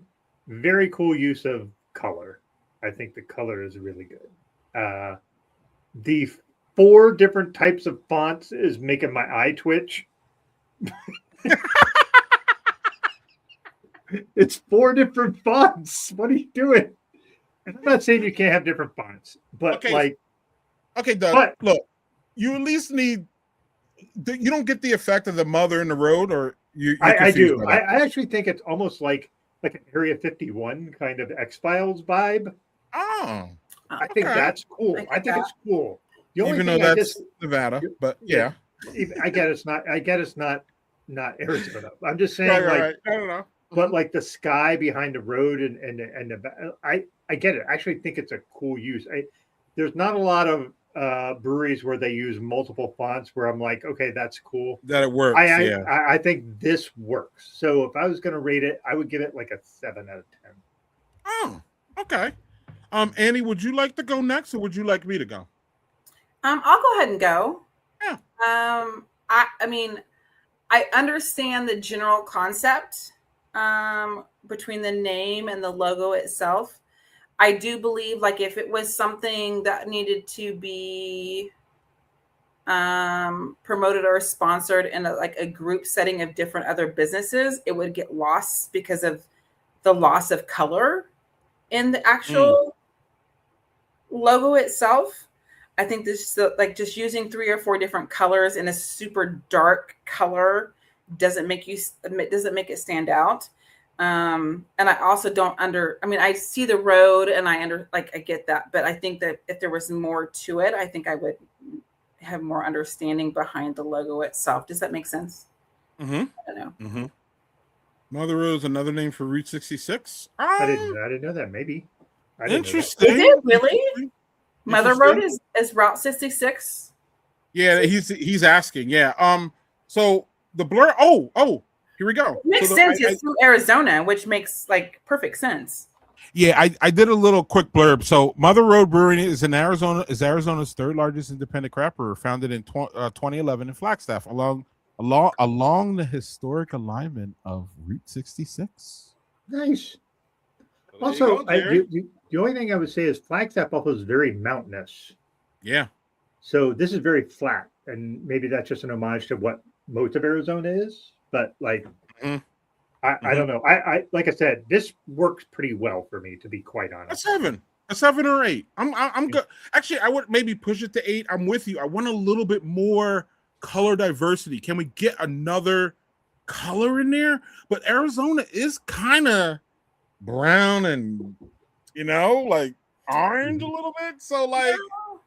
very cool use of color. I think the color is really good. The 4 different types of fonts is making my eye twitch. It's 4 different fonts. What are you doing? And I'm not saying you can't have different fonts, but okay, Doug. Look, you at least need. You don't get the effect of the mother in the road, or you. I do. I actually think it's almost like like an Area 51 kind of X-Files vibe. Oh, I think Okay. that's cool. I think it's cool. The only even though thing I that's just, Nevada, but yeah. I get it's not. I get it's not Arizona. I'm just saying, like, I don't know. but like the sky behind the road and the I get it. I actually think it's a cool use. There's not a lot of breweries where they use multiple fonts where I'm like, okay, that's cool. That it works. Yeah. I think this works. So if I was going to rate it, I would give it like a 7 out of 10. Oh, okay. Annie, would you like to go next, or would you like me to go? I'll go ahead and go. Yeah. I mean, I understand the general concept between the name and the logo itself. I do believe, like, if it was something that needed to be promoted or sponsored in a group setting of different other businesses, it would get lost because of the loss of color in the actual logo itself. I think this, like, just using 3 or 4 different colors in a super dark color doesn't make it stand out. And I also I see the road and I get that, but I think that if there was more to it, I think I would have more understanding behind the logo itself. Does that make sense? Mm-hmm. I don't know. Mm-hmm. Mother Road is another name for Route 66. I didn't know that. Maybe. Interesting. Is it really? Mother Road is Route 66. Yeah, he's asking. Yeah. So the blur. Oh, here we go. It makes sense. It's through Arizona, which makes like perfect sense. Yeah, I did a little quick blurb. So Mother Road Brewing is Arizona's third largest independent craft brewer, founded in 2011 in Flagstaff, along the historic alignment of Route 66. Nice. So Also, go, the only thing I would say is Flagstaff also is very mountainous. Yeah. So this is very flat, and maybe that's just an homage to what most of Arizona is. But like, I don't know. I like I said, this works pretty well for me, to be quite honest. A 7 or 8. I'm good. Actually, I would maybe push it to 8. I'm with you. I want a little bit more color diversity. Can we get another color in there? But Arizona is kind of brown and like orange a little bit. So like,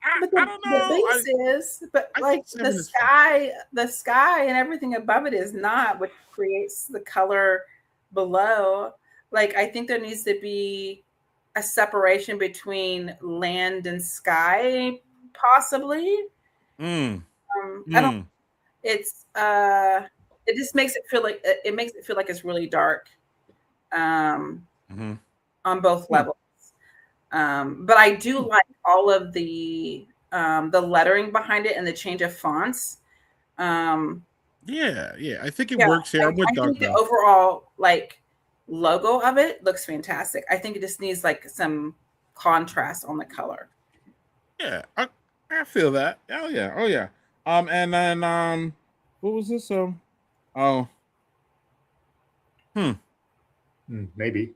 I don't know. The base is, but like the sky and everything above it is not what creates the color below. Like, I think there needs to be a separation between land and sky, possibly. Mm. I don't. It's it just makes it feel like it's really dark, on both levels. But I do like all of the lettering behind it and the change of fonts. Yeah, I think it works here. I'm with Doug. I think the overall logo of it looks fantastic. I think it just needs some contrast on the color. Yeah, I feel that. Oh yeah. And then what was this? Maybe.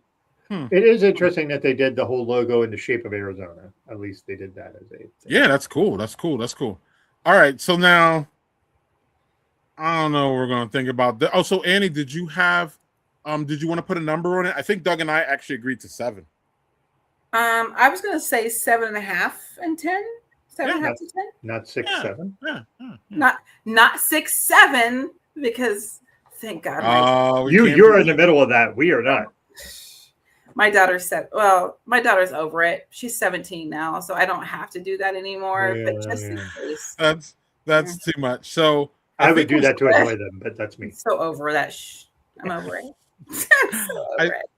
It is interesting that they did the whole logo in the shape of Arizona. At least they did that as a thing. Yeah, that's cool. All right, so now I don't know what we're gonna think about that. Oh, so Annie, did you want to put a number on it? I think Doug and I actually agreed to 7. I was gonna say 7.5 and 10. 7.5 to 10. Not 6, 7. Yeah. Not 6, 7, because thank God. You're in the middle of that. We are not. My daughter said, well, my daughter's over it. She's 17 now, so I don't have to do that anymore. But just in case. That's too much. So I would do that to annoy them, but that's me. So over that. I'm over it. I'm so over it.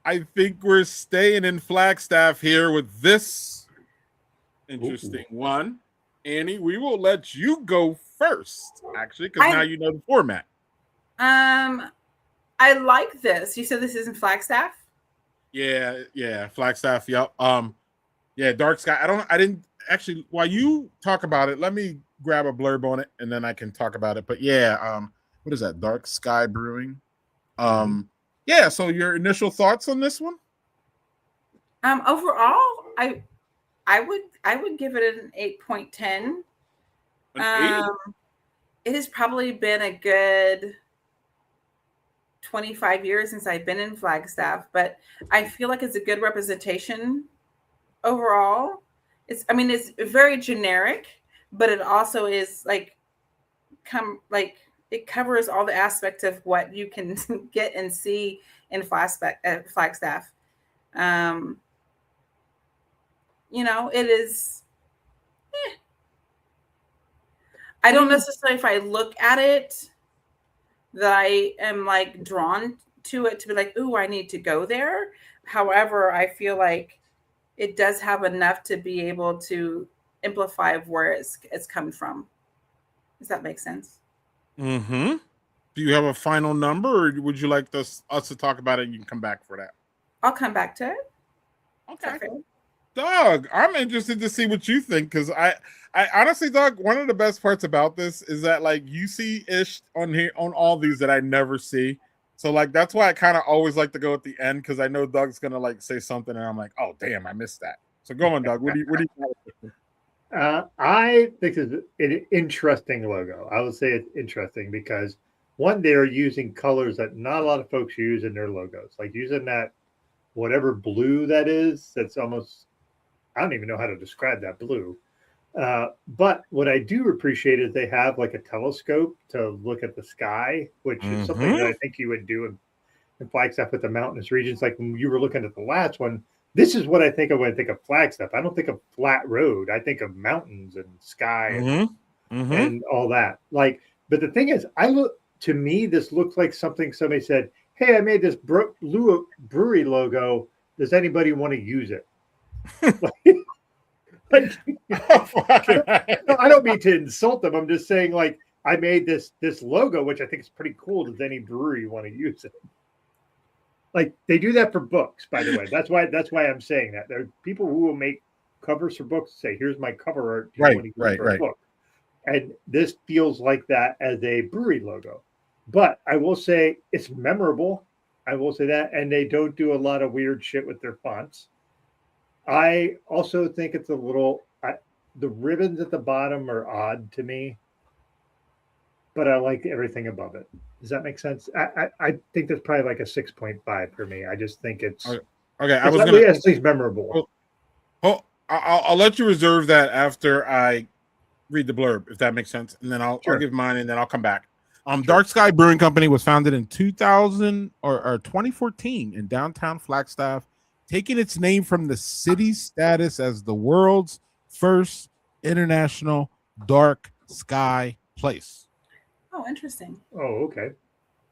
I think we're staying in Flagstaff here with this interesting one. Annie, we will let you go first, actually, because now you know the format. I like this. You said this is in Flagstaff? Yeah, Flagstaff. Yep. Yeah, dark sky. I didn't actually. While you talk about it, let me grab a blurb on it, and then I can talk about it. But yeah, what is that? Dark Sky Brewing. Yeah. So your initial thoughts on this one? Overall, I would give it an 8.10. It has probably been a good 25 years since I've been in Flagstaff, but I feel like it's a good representation overall. It's very generic, but it also is like it covers all the aspects of what you can get and see in Flagstaff. It is. I don't necessarily, if I look at it, that I am like drawn to it to be like, ooh, I need to go there. However, I feel like it does have enough to be able to amplify where it's coming from. Does that make sense? Mm-hmm. Do you have a final number, or would you like us to talk about it and you can come back for that? I'll come back to it. Okay. Doug, I'm interested to see what you think, because I honestly, Doug, one of the best parts about this is that like you see ish on here on all these that I never see. So like that's why I kind of always like to go at the end, because I know Doug's gonna like say something and I'm like, oh damn, I missed that. So go on, Doug. What do you think? I think it's an interesting logo. I would say it's interesting because one, they're using colors that not a lot of folks use in their logos, like using that whatever blue that is. That's almost, I don't even know how to describe that blue. But what I do appreciate is they have like a telescope to look at the sky, which is something that I think you would do in Flagstaff with the mountainous regions. Like when you were looking at the last one, this is what I think of when I think of Flagstaff. I don't think of flat road. I think of mountains and sky and all that. Like, but the thing is, to me, this looks like something somebody said, hey, I made this brewery logo. Does anybody want to use it? I don't mean to insult them. I'm just saying, like, I made this logo, which I think is pretty cool. Does any brewery want to use it? Like, they do that for books, by the way. That's why I'm saying that. There are people who will make covers for books, say, here's my cover art. Right. Book. And this feels like that as a brewery logo. But I will say it's memorable. I will say that. And they don't do a lot of weird shit with their fonts. I also think it's a little, the ribbons at the bottom are odd to me, but I like everything above it. Does that make sense? I think that's probably like a 6.5 for me. I just think it's okay. It's at least memorable. I'll let you reserve that after I read the blurb, if that makes sense, and then I'll give mine, and then I'll come back. Dark Sky Brewing Company was founded in 2014 in downtown Flagstaff, taking its name from the city's status as the world's first international dark sky place. Oh, interesting. Oh, okay.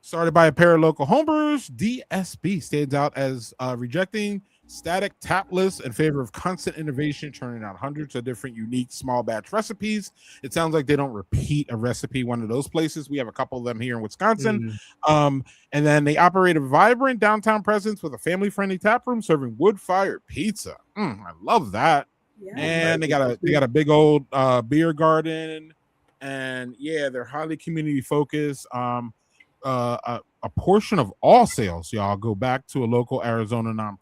Started by a pair of local homebrewers, DSB stands out as rejecting static tap lists in favor of constant innovation, churning out hundreds of different unique small batch recipes. It sounds like they don't repeat a recipe, one of those places. We have a couple of them here in Wisconsin. And then they operate a vibrant downtown presence with a family-friendly tap room serving wood-fired pizza. I love that. Yeah. And they got a big old beer garden. And yeah, they're highly community focused. A portion of all sales, y'all, go back to a local Arizona nonprofit.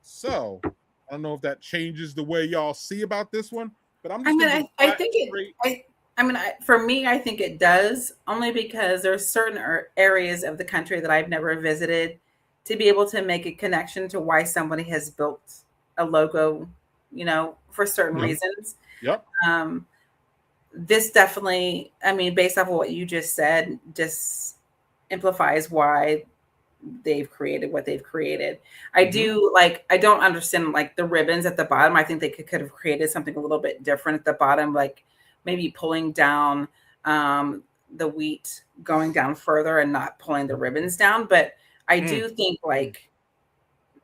So I don't know if that changes the way y'all see about this one, but I'm just for me, I think it does, only because there's certain areas of the country that I've never visited to be able to make a connection to why somebody has built a logo, for certain reasons. Yep. This definitely, based off of what you just said, just amplifies why they've created what they've created. I don't understand like the ribbons at the bottom. I think they could have created something a little bit different at the bottom, like maybe pulling down the wheat going down further and not pulling the ribbons down. But I do think like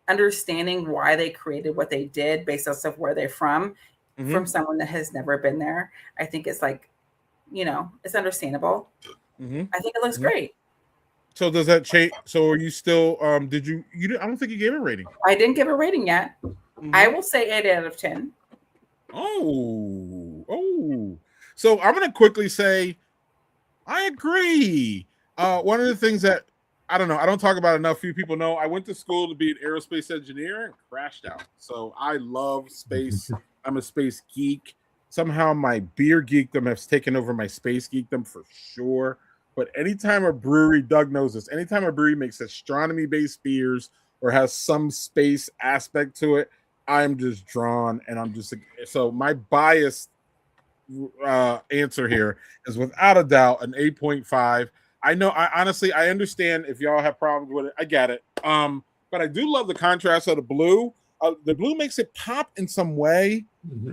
understanding why they created what they did based off of where they're from someone that has never been there, I think it's like, it's understandable. I think it looks great. So does that change? So are you still, I don't think you gave it a rating. I didn't give a rating yet. I will say 8 out of 10. Oh. So I'm going to quickly say, I agree. One of the things that, I don't know, I don't talk about enough. Few people know I went to school to be an aerospace engineer and crashed out. So I love space. I'm a space geek. Somehow my beer geekdom has taken over my space geekdom for sure. But anytime a brewery, Doug knows this, anytime a brewery makes astronomy-based beers or has some space aspect to it, I'm just drawn, and I'm just so my biased answer here is without a doubt an 8.5. I know, I honestly understand if y'all have problems with it. I get it. But I do love the contrast of the blue. The blue makes it pop in some way.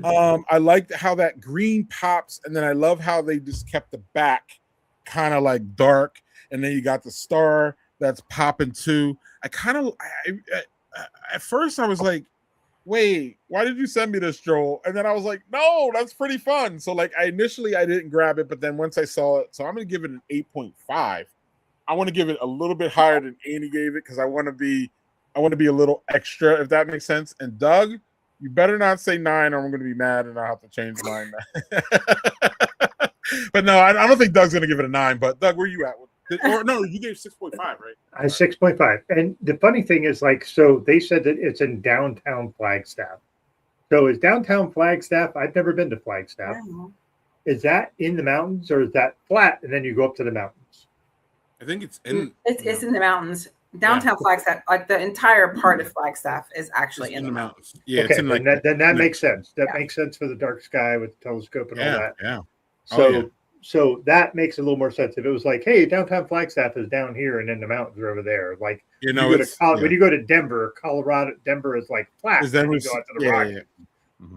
I like how that green pops, and then I love how they just kept the back kind of like dark, and then you got the star that's popping too. At first I was like, wait, why did you send me this, Joel? And then I was like, no, that's pretty fun. So like I didn't grab it, but then once I saw it, so I'm gonna give it an 8.5. I want to give it a little bit higher than Annie gave it because I want to be a little extra, if that makes sense. And Doug, you better not say 9 or I'm going to be mad and I'll have to change mine. But no, I don't think Doug's going to give it a 9. But Doug, where you at? Or no, you gave 6.5, right? I 6.5. And the funny thing is, like, so they said that it's in downtown Flagstaff. So is downtown Flagstaff? I've never been to Flagstaff. Is that in the mountains or is that flat and then you go up to the mountains? I think it's in. It's in the mountains. Downtown Flagstaff, like the entire part of Flagstaff, is actually in the mountains. Yeah, okay, it's in like then that makes sense. That makes sense for the dark sky with the telescope and all that. Yeah. So that makes a little more sense. If it was like, hey, downtown Flagstaff is down here and then the mountains are over there. Like when you go to Denver, Colorado, Denver is like flat. Is that you go out to the Rockies. Mm-hmm.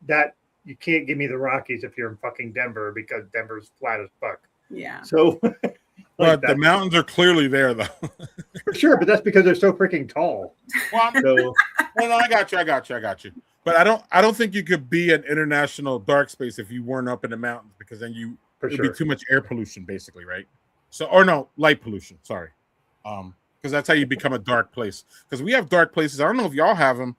That you can't give me the Rockies if you're in fucking Denver because Denver's flat as fuck. Yeah. So but the mountains are clearly there though. For sure, but that's because they're so freaking tall. Well, no, I got you. But I don't think you could be an international dark space if you weren't up in the mountains because then it would be too much air pollution, basically, right? So, or no, light pollution. Sorry, because that's how you become a dark place. Because we have dark places. I don't know if y'all have them,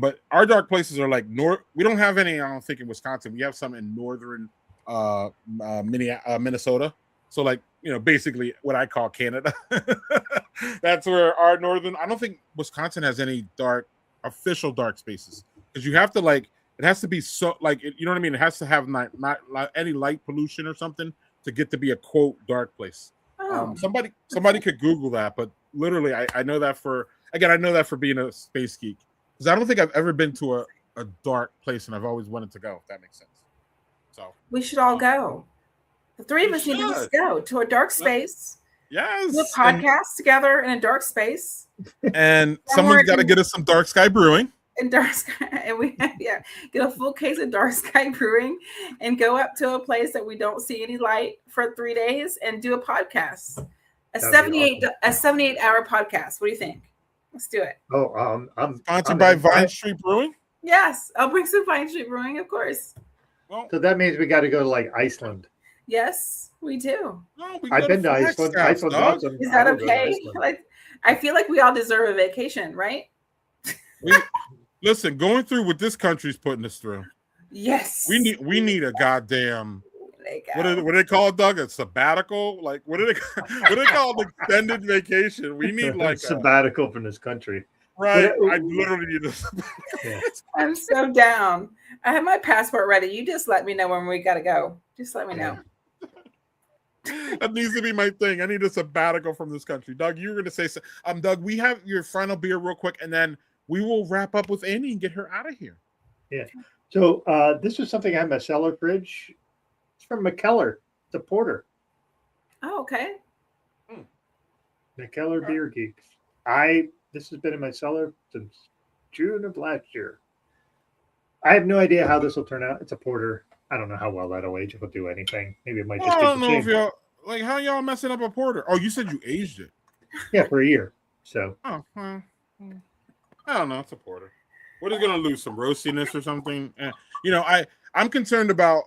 but our dark places are like north. We don't have any. I don't think in Wisconsin. We have some in northern Minnesota. So, like, basically what I call Canada. That's where our northern. I don't think Wisconsin has any official dark spaces. Because you have to it has to be so you know what I mean? It has to have not any light pollution or something to get to be a quote dark place. Somebody could Google that, but literally I know that for being a space geek. Because I don't think I've ever been to a dark place and I've always wanted to go, if that makes sense. So we should all go. The three of us need to just go to a dark space. Yes. Do a podcast together in a dark space. And someone's got to get us some Dark Sky Brewing. In Dark Sky, and we get a full case of Dark Sky Brewing and go up to a place that we don't see any light for 3 days and do a podcast. A 78-hour podcast. What do you think? Let's do it. Oh, I'm sponsored by Vine Street Brewing. Yes, I'll bring some Vine Street Brewing, of course. Well, so that means we got to go to like Iceland. Yes, we do. No, I've been to Iceland. Iceland's awesome. Is that okay? I feel like we all deserve a vacation, right? Listen, going through what this country's putting us through. Yes. We need a goddamn what do they call it, Doug? A sabbatical? Like what do they call an extended vacation? We need like sabbatical from this country. Right. I literally need a I'm so down. I have my passport ready. You just let me know when we gotta go. Just let me know. That needs to be my thing. I need a sabbatical from this country. Doug, you were gonna say Doug, we have your final beer real quick and then we will wrap up with Annie and get her out of here. Yeah. So this is something I have in my cellar fridge. It's from McKellar. It's a porter. Oh, okay. McKellar Beer Geeks. This has been in my cellar since June of last year. I have no idea how this will turn out. It's a porter. I don't know how well that'll age. If it'll do anything. Maybe it might just. I don't know if y'all how y'all messing up a porter. Oh, you said you aged it. Yeah, for a year. So. Oh. Well. I don't know. It's a porter. What is going to lose? Some roastiness or something? I'm concerned about,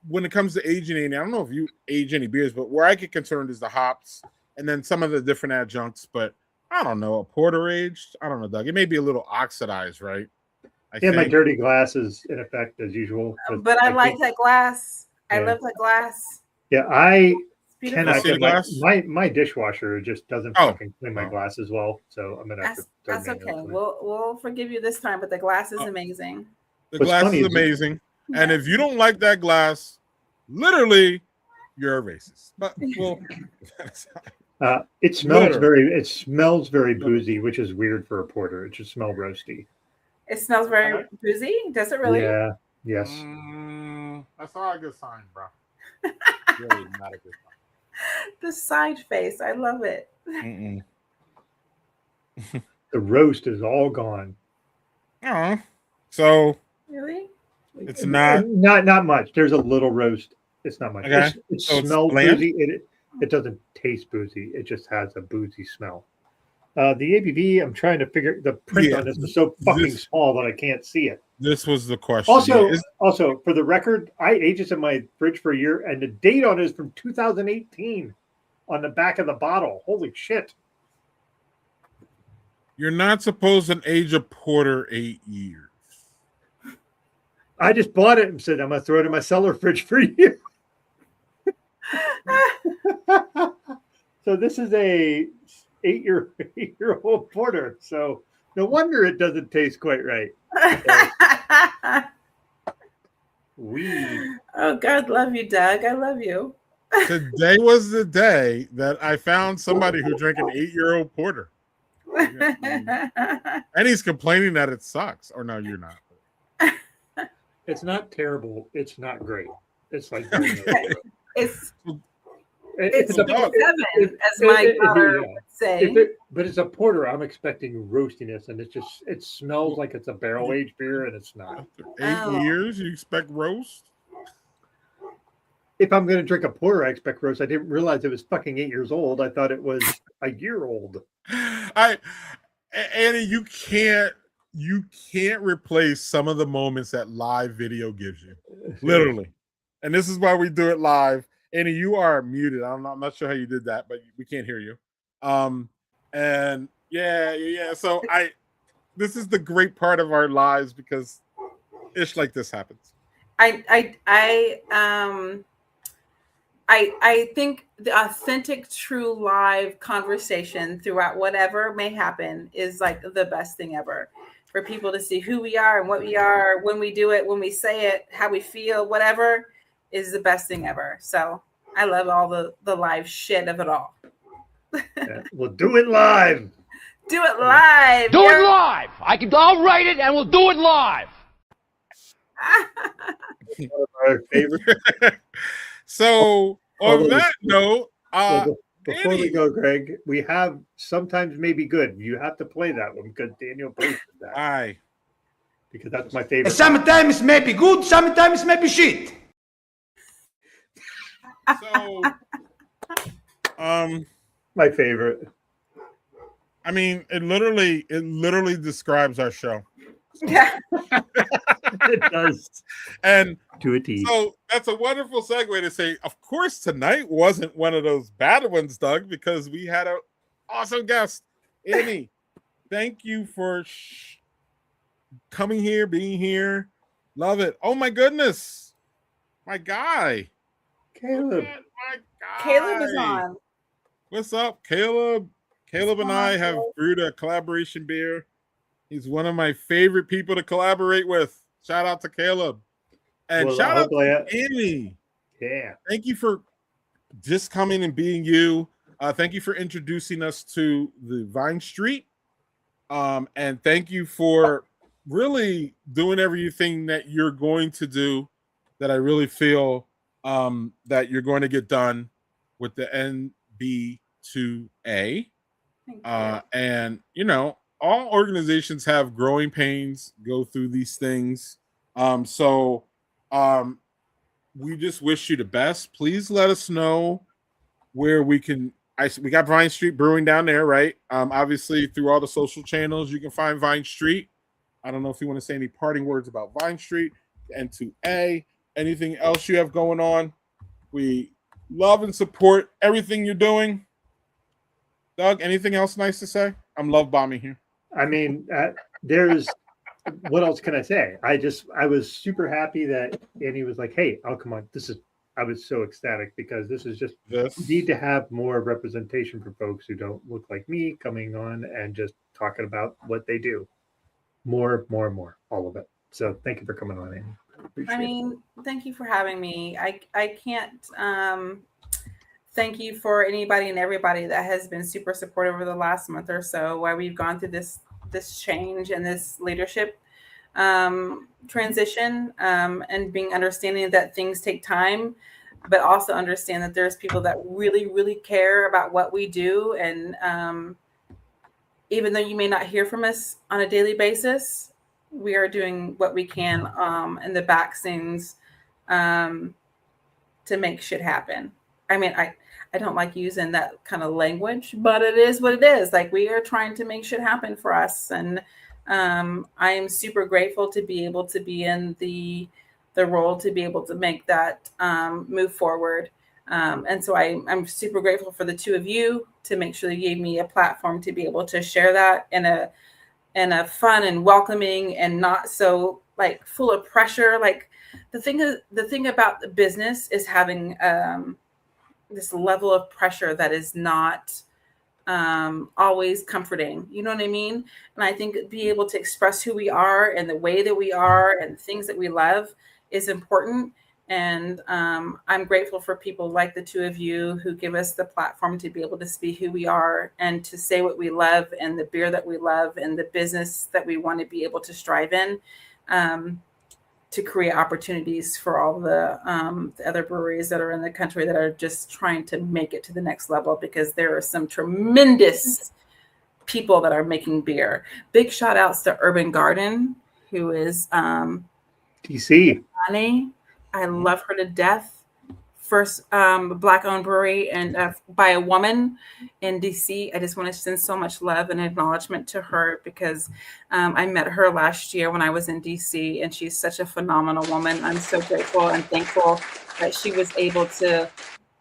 when it comes to aging Annie. I don't know if you age any beers, but where I get concerned is the hops and then some of the different adjuncts. But I don't know. A porter aged? I don't know, Doug. It may be a little oxidized, right? I think. My dirty glass is in effect as usual. But I like that glass. I love that glass. Yeah, I cannot get my dishwasher just doesn't fucking clean my glass as well. So I'm gonna have to. That's okay. We'll forgive you this time, but the glass is amazing. The glass is amazing, and if you don't like that glass, literally, you're a racist. But well, It smells Literally. very boozy, which is weird for a porter. It just smells roasty. It smells very boozy. Does it really? Yeah. Yes. That's not a good sign, bro. Really not a good The side face. I love it. sign. The roast is all gone. So Really? it's not much. There's a little roast. It's not much. Okay. It So it's smells bland? boozy. It doesn't taste boozy. It just has a boozy smell. The ABV, I'm trying to figure. The print on this is so fucking small that I can't see it. this was the question. Also, for the record, I aged this in my fridge for a year, and the date on it is from 2018 on the back of the bottle. Holy shit! You're not supposed to age a porter 8 years. I just bought it and said I'm gonna throw it in my cellar fridge for a year. So this is a 8-year-old porter. So no wonder it doesn't taste quite right. Oh God, love you, Doug. I love you. Today was the day that I found somebody who drank an 8-year-old porter. And he's complaining that it sucks. Or no, you're not. It's not terrible. It's not great. It's like It's it's a seven, as my daughter would say. but it's a porter. I'm expecting roastiness, and it smells like it's a barrel aged beer, and it's not. After 8 years, you expect roast? If I'm going to drink a porter, I expect roast. I didn't realize it was fucking 8 years old. I thought it was a year old. Annie, you can't replace some of the moments that live video gives you. Literally. And this is why we do it live. Annie, you are muted. I'm not sure how you did that, but we can't hear you. And yeah. So this is the great part of our lives because ish like this happens. I think the authentic, true live conversation throughout whatever may happen is like the best thing ever. For people to see who we are and what we are, when we do it, when we say it, how we feel, whatever is the best thing ever. So I love all the live shit of it all. Yeah, we'll do it live. Do it live. Do it live. I'll write it and we'll do it live. One of our favorite. So on that note, before we go, Greg, we have Sometimes Maybe Good. You have to play that one because Daniel posted that. Aye. Because that's my favorite. Sometimes it may be good, sometimes it may be shit. So My favorite. I mean, it literally describes our show. Yeah. It does. And to a T. so that's a wonderful segue to say, of course, tonight wasn't one of those bad ones, Doug, because we had an awesome guest. Annie, thank you for coming here, being here. Love it. Oh my goodness. My guy. Caleb. My guy. Caleb is on. What's up, Caleb? Caleb and I have brewed a collaboration beer. He's one of my favorite people to collaborate with. Shout out to Caleb. And shout out to Annie. Yeah. Thank you for just coming and being you. Thank you for introducing us to the Vine Street. And thank you for really doing everything that you're going to do that I really feel that you're going to get done with the NB2A. And, you know, all organizations have growing pains, go through these things. So we just wish you the best. Please let us know where we can. We got Vine Street Brewing down there, right? Obviously, through all the social channels, you can find Vine Street. I don't know if you want to say any parting words about Vine Street, N2A, anything else you have going on. We love and support everything you're doing. Doug, anything else nice to say? I'm love bombing here. I mean, there's what else can I say? I was super happy that Annie was like, "Hey, I'll come on." I was so ecstatic because this is just need to have more representation for folks who don't look like me coming on and just talking about what they do. More, all of it. So thank you for coming on, Annie. Appreciate I mean, thank you for having me. I can't thank you for anybody and everybody that has been super supportive over the last month or so while we've gone through this change and this leadership transition, and being understanding that things take time, but also understand that there's people that really, really care about what we do. And even though you may not hear from us on a daily basis, we are doing what we can in the back scenes to make shit happen. I mean, I don't like using that kind of language, but it is what it is. Like, we are trying to make shit happen for us. And I am super grateful to be able to be in the role to be able to make that move forward. And so I'm super grateful for the two of you to make sure they gave me a platform to be able to share that in a fun and welcoming and not so like full of pressure. Like the thing about the business is having this level of pressure that is not always comforting. You know what I mean? And I think be able to express who we are and the way that we are and things that we love is important. And I'm grateful for people like the two of you who give us the platform to be able to speak who we are and to say what we love and the beer that we love and the business that we want to be able to strive in, to create opportunities for all the other breweries that are in the country that are just trying to make it to the next level, because there are some tremendous people that are making beer. Big shout outs to Urban Garden, who is DC. Annie. I love her to death. First Black-owned brewery and by a woman in DC. I just want to send so much love and acknowledgement to her because I met her last year when I was in DC, and she's such a phenomenal woman. I'm so grateful and thankful that she was able to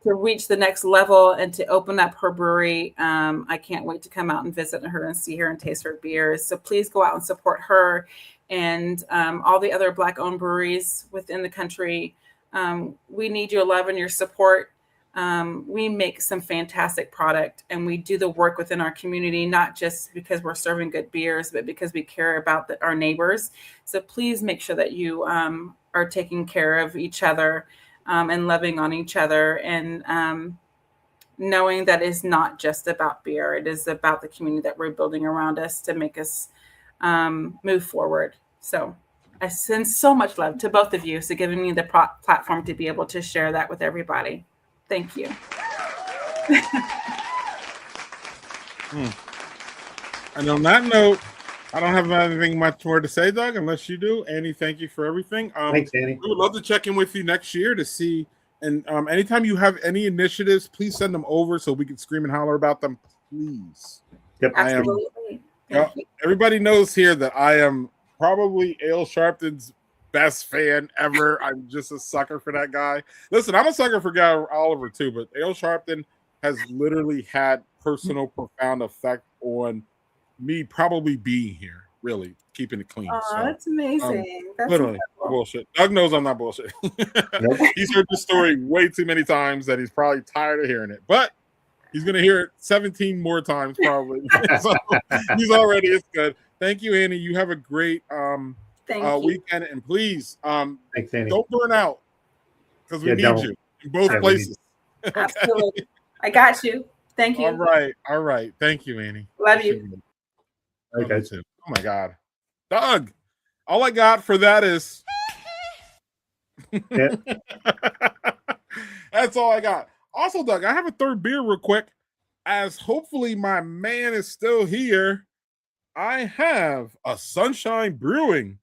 reach the next level and to open up her brewery. I can't wait to come out and visit her and see her and taste her beers. So please go out and support her and all the other Black-owned breweries within the country. We need your love and your support. We make some fantastic product, and we do the work within our community, not just because we're serving good beers, but because we care about our neighbors. So please make sure that you are taking care of each other and loving on each other, and knowing that it's not just about beer. It is about the community that we're building around us to make us move forward. So I send so much love to both of you for giving me the platform to be able to share that with everybody. Thank you. And on that note, I don't have anything much more to say, Doug, unless you do. Annie, thank you for everything. Thanks, Annie. We would love to check in with you next year to see. And anytime you have any initiatives, please send them over so we can scream and holler about them, please. Yep. Absolutely. Everybody knows here that I am probably Ale Sharpton's best fan ever. I'm just a sucker for that guy. Listen, I'm a sucker for Guy Oliver too, but Ale Sharpton has literally had personal, profound effect on me probably being here, really keeping it clean. Oh, so, that's amazing. That's literally incredible. bullshit. Doug knows I'm not bullshit. Nope. He's heard the story way too many times that he's probably tired of hearing it, but he's going to hear it 17 more times probably. So he's already, it's good. Thank you, Annie. You have a great Thank you. weekend, and please Thanks, Annie. don't burn out because we need don't. you in both Yeah, we places. Absolutely. I got you. Thank you. All right. Thank you, Annie. Love you. Love you too. Oh my God, Doug. All I got for that is Yeah. that's all I got. Also, Doug, I have a third beer real quick. As hopefully my man is still here, I have a Sunshine Brewing,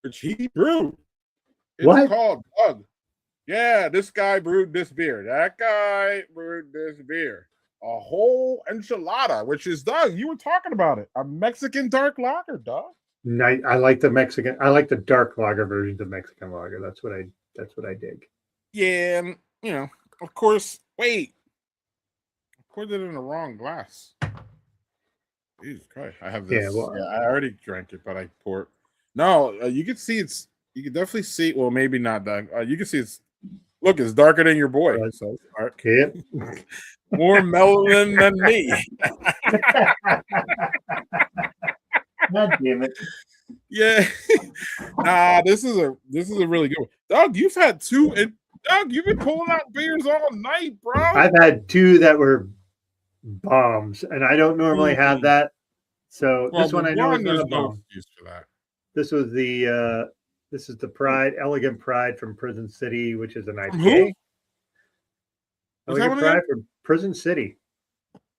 which he brewed. It's What? called Doug. Yeah, this guy brewed this beer. That guy brewed this beer. A whole enchilada, which is, Doug, you were talking about it. A Mexican dark lager, Doug. I like the Mexican. I like the dark lager versions of Mexican lager. That's what I dig. Yeah, and of course, wait. I poured it in the wrong glass. Jesus Christ. I have this. Yeah, well, I already drank it, but I poured. No, you can see it's, you can definitely see, well, maybe not, Doug. You can see it's, look, it's darker than your boy. Right. So it's dark. Yep. More melanin than me. God damn it. Yeah. Nah, this is a really good one. Doug, you've had two, and Doug, you've been pulling out beers all night, bro. I've had two that were bombs, and I don't normally have that. So Well, this one I know is not there's a no bomb. excuse for that. This was this is the Pride, Elegant Pride from Prison City, which is an From IPA. who? What's that Elegant one Pride again? from Prison City.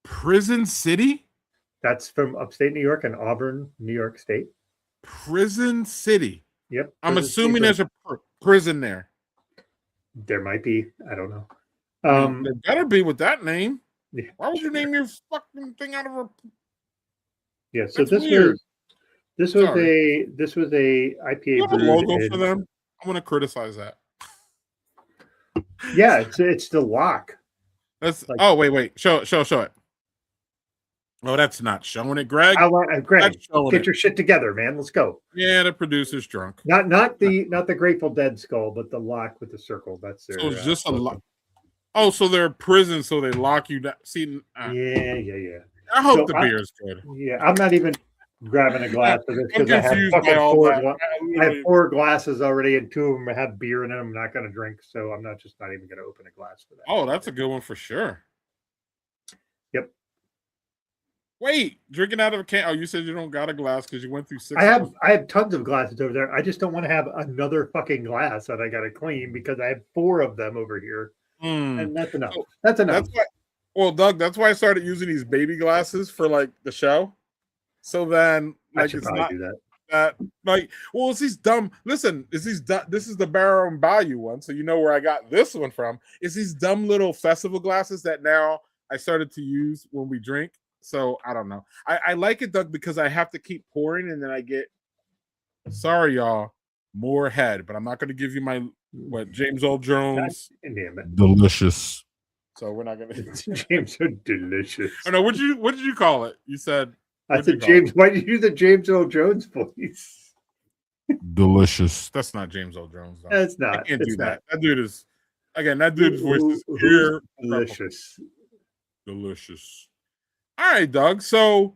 Prison City? That's from upstate New York and Auburn, New York State. Prison City. Yep. I'm Prison assuming City. there's a prison there. There might be. I don't know. There better be with that name. Yeah. Why would you name your fucking thing out of a? Yeah. So That's weird. this was a IPA. You have a brewed logo in- for them? I'm gonna criticize that. Yeah, it's the lock. That's Like- oh wait. Show it. Oh, that's not showing it, Greg. Greg, That's showing get it. your shit together, man. Let's go. Yeah, the producer's drunk. Not the Grateful Dead skull, but the lock with the circle. That's their. So it's just a logo. lock. Oh, so they're in prison, so they lock you down. See, Yeah. I hope So the beer is good. Yeah, I'm not even grabbing a glass of this I'm because I have confused by fucking all four. that. I have 4 glasses already, and 2 of them have beer in them. I'm not going to drink, so I'm not even going to open a glass for that. Oh, that's a good one for sure. Yep. Wait, drinking out of a can. Oh, you said you don't got a glass because you went through 6. I have tons of glasses over there. I just don't want to have another fucking glass that I got to clean because I have 4 of them over here, and that's enough. So, That's enough. That's why. Well, Doug, that's why I started using these baby glasses for like the show. So then, I like, should it's probably not do that. that like. Well, it's these dumb. Listen, it's these. This is the Barrow and Bayou one, so you know where I got this one from. It's these dumb little festival glasses that now I started to use when we drink. So I don't know. I like it, Doug, because I have to keep pouring, and then I get. Sorry, y'all. More head, but I'm not going to give you my James Earl Jones. Damn it, Delicious. So we're not gonna. James, so delicious. Oh no! What did you call it? You said. I what'd you said, call James, why did you do the James Earl Jones voice? Delicious. That's not James Earl Jones. Though. It's not. I can't It's do that. not. That dude is. Again, that dude's voice is Who's delicious. delicious. All right, Doug. So,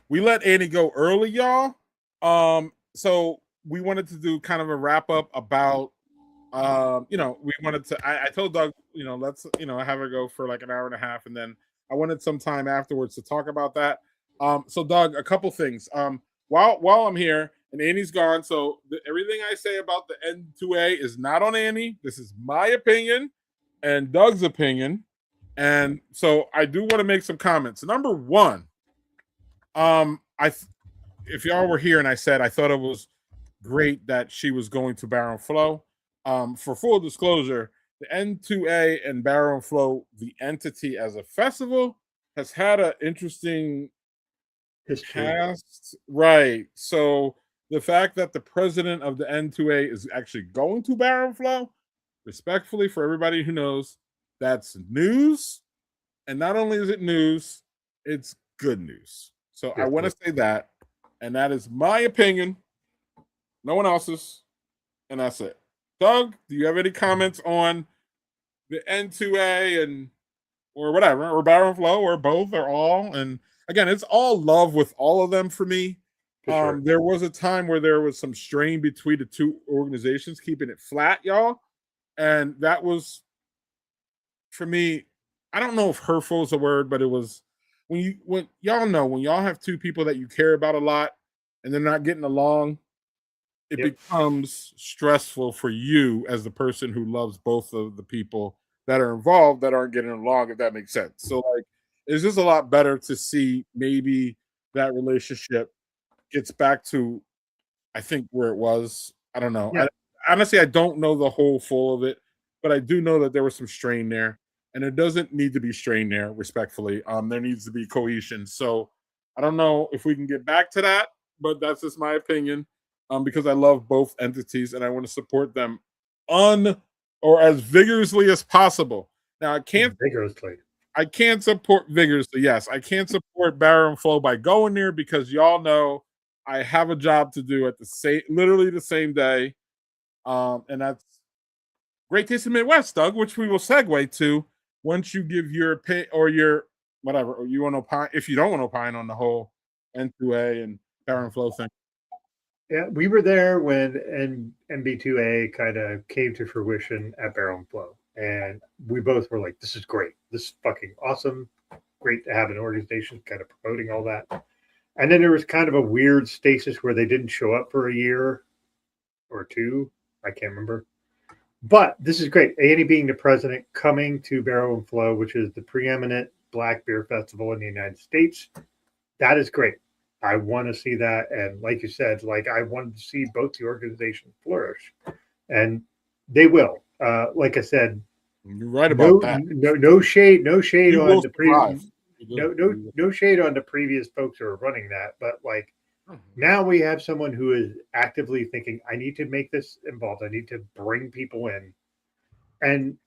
we let Annie go early, y'all. So we wanted to do kind of a wrap up about. We wanted to. I told Doug, let's have her go for like an hour and a half, and then I wanted some time afterwards to talk about that. So Doug, a couple things. While I'm here and Annie's gone, so everything I say about the N2A is not on Annie. This is my opinion and Doug's opinion, and so I do want to make some comments. Number one, if y'all were here and I said I thought it was great that she was going to Barrel and Flow. For full disclosure, the N2A and Barrel and Flow, the entity as a festival, has had an interesting History. past. Right. So the fact that the president of the N2A is actually going to Barrel and Flow, respectfully, for everybody who knows, that's news. And not only is it news, it's good news. So I want to say that. And that is my opinion. No one else's. And that's it. Doug, do you have any comments on the N2A or whatever, or Barrel and Flow, or both, or all? And again, it's all love with all of them for me. Sure. There was a time where there was some strain between the two organizations, keeping it flat, y'all. And that was, for me, I don't know if hurtful is a word, but it was when y'all have two people that you care about a lot and they're not getting along, it becomes stressful for you as the person who loves both of the people that are involved that aren't getting along, if that makes sense. So like, it's just a lot better to see maybe that relationship gets back to, I think, where it was. I don't know. Yeah. Honestly, I don't know the whole full of it, but I do know that there was some strain there, and it doesn't need to be strain there, respectfully. There needs to be cohesion. So I don't know if we can get back to that, but that's just my opinion. Because I love both entities and I want to support them as vigorously as possible. Now I can't support vigorously. Yes, I can't support Barrel and Flow by going there because y'all know I have a job to do at literally the same day. And that's Great Taste of Midwest, Doug, which we will segue to once you give your opinion or your whatever, or you want to opine. If you don't want to opine on the whole N2A and Power and Flow thing. Yeah, we were there when MB2A kind of came to fruition at Barrel and Flow, and we both were like, "This is great. This is fucking awesome. Great to have an organization kind of promoting all that." And then there was kind of a weird stasis where they didn't show up for a year or two. I can't remember. But this is great. Annie being the president, coming to Barrel and Flow, which is the preeminent black beer festival in the United States. That is great. I want to see that. And like you said, like I wanted to see both the organizations flourish. And they will. Like I said, you're right about that. No shade on the previous no shade on the previous folks who are running that. But like now we have someone who is actively thinking, I need to make this involved. I need to bring people in. And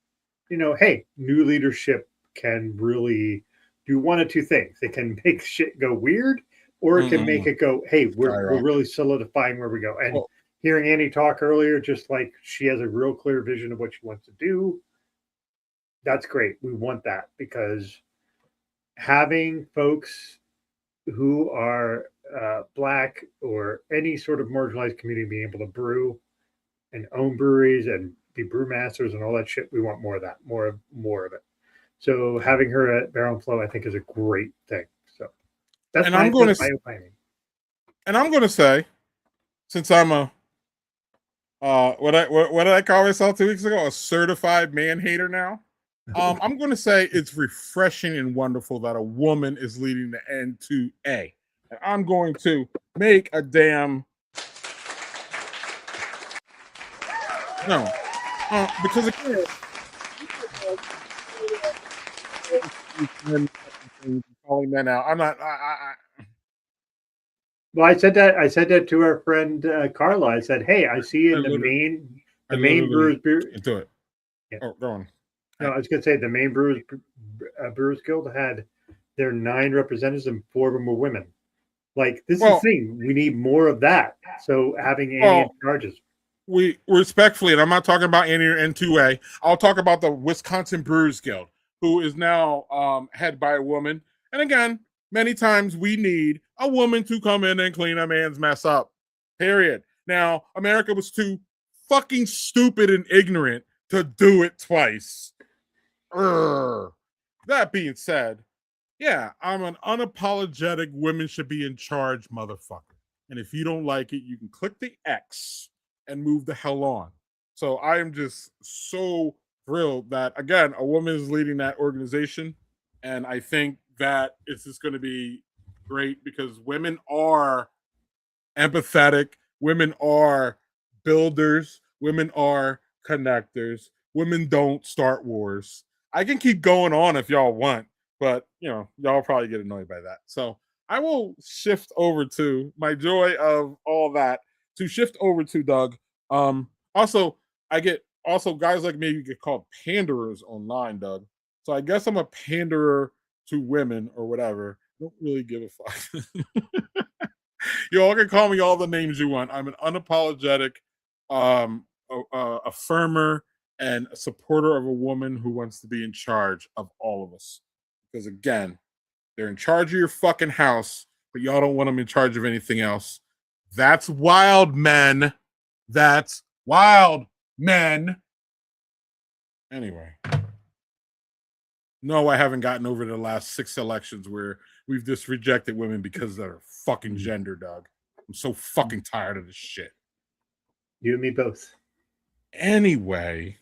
hey, new leadership can really do one of two things. It can make shit go weird, or it can make it go, hey, we're really solidifying where we go. And hearing Annie talk earlier, just like she has a real clear vision of what she wants to do, that's great. We want that, because having folks who are black or any sort of marginalized community being able to brew and own breweries and be brewmasters and all that shit, we want more of that, more of it. So having her at Barrel and Flow, I think, is a great thing. So that's my opinion. And I'm going to say, since I'm a what did I call myself 2 weeks ago? A certified man hater now. I'm going to say it's refreshing and wonderful that a woman is leading the N2A. And I'm going to make a damn because again, calling men out. I'm not. Well, I said that to our friend Carla. I said, "Hey, I see in the main Brewers Beer." Do it. Yeah. Oh, go on. No, I was going to say the main Brewers Guild had their 9 representatives and 4 of them were women. Like, this is the thing. We need more of that. So having Annie in charges. We respectfully, and I'm not talking about Annie or N2A. I'll talk about the Wisconsin Brewers Guild, who is now head by a woman. And again, many times we need a woman to come in and clean a man's mess up. Period. Now, America was too fucking stupid and ignorant to do it twice. That being said, yeah, I'm an unapologetic women should be in charge motherfucker. And if you don't like it, you can click the X and move the hell on. So I am just so thrilled that, again, a woman is leading that organization. And I think that it's just going to be great because women are empathetic. Women are builders. Women are connectors. Women don't start wars. I can keep going on if y'all want, but y'all probably get annoyed by that. So I will shift over to my joy of all that to shift over to Doug. Also guys like me get called panderers online, Doug. So I guess I'm a panderer to women or whatever. Don't really give a fuck. You all can call me all the names you want. I'm an unapologetic affirmer and a supporter of a woman who wants to be in charge of all of us. Because again, they're in charge of your fucking house, but y'all don't want them in charge of anything else. That's wild, men. That's wild, men. Anyway. No, I haven't gotten over the last 6 elections where we've just rejected women because of their fucking gender, dog. I'm so fucking tired of this shit. You and me both. Anyway,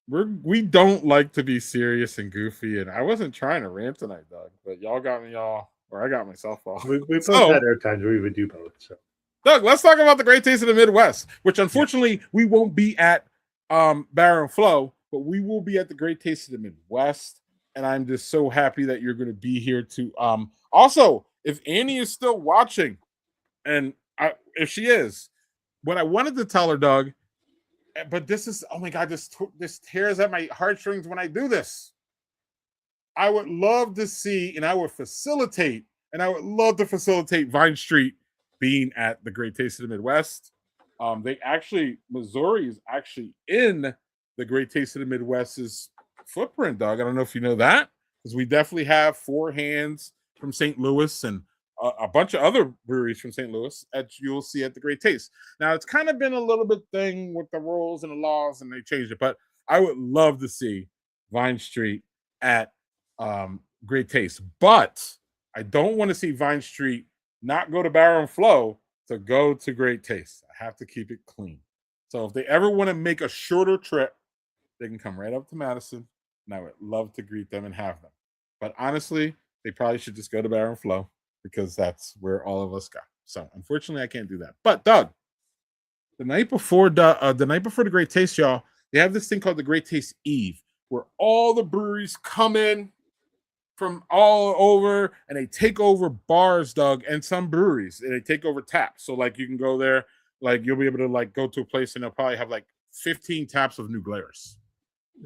we don't like to be serious and goofy, and I wasn't trying to rant tonight, Doug, but y'all got me all, or I got myself off. We both had our times where we would do both. So, Doug, let's talk about the Great Taste of the Midwest, which unfortunately we won't be at Barrel and Flow, but we will be at the Great Taste of the Midwest, and I'm just so happy that you're going to be here to. Also, if Annie is still watching, and if she is, what I wanted to tell her, Doug. But this is, oh my God, this tears at my heartstrings when I do this. I would love to see, and I would love to facilitate Vine Street being at the Great Taste of the Midwest. Missouri is actually in the Great Taste of the Midwest's footprint, Doug. I don't know if you know that, because we definitely have 4 hands from St. Louis and a bunch of other breweries from St. Louis that you'll see at the Great Taste. Now, it's kind of been a little bit thing with the rules and the laws, and they changed it, but I would love to see Vine Street at Great Taste. But I don't want to see Vine Street not go to Barrel and Flow to go to Great Taste. I have to keep it clean. So if they ever want to make a shorter trip, they can come right up to Madison, and I would love to greet them and have them. But honestly, they probably should just go to Barrel and Flow, because that's where all of us go. So unfortunately, I can't do that. But Doug, the night before the Great Taste, y'all, they have this thing called the Great Taste Eve, where all the breweries come in from all over and they take over bars, Doug, and some breweries, and they take over taps. So like you can go there, like you'll be able to like go to a place and they'll probably have like 15 taps of New Glarus.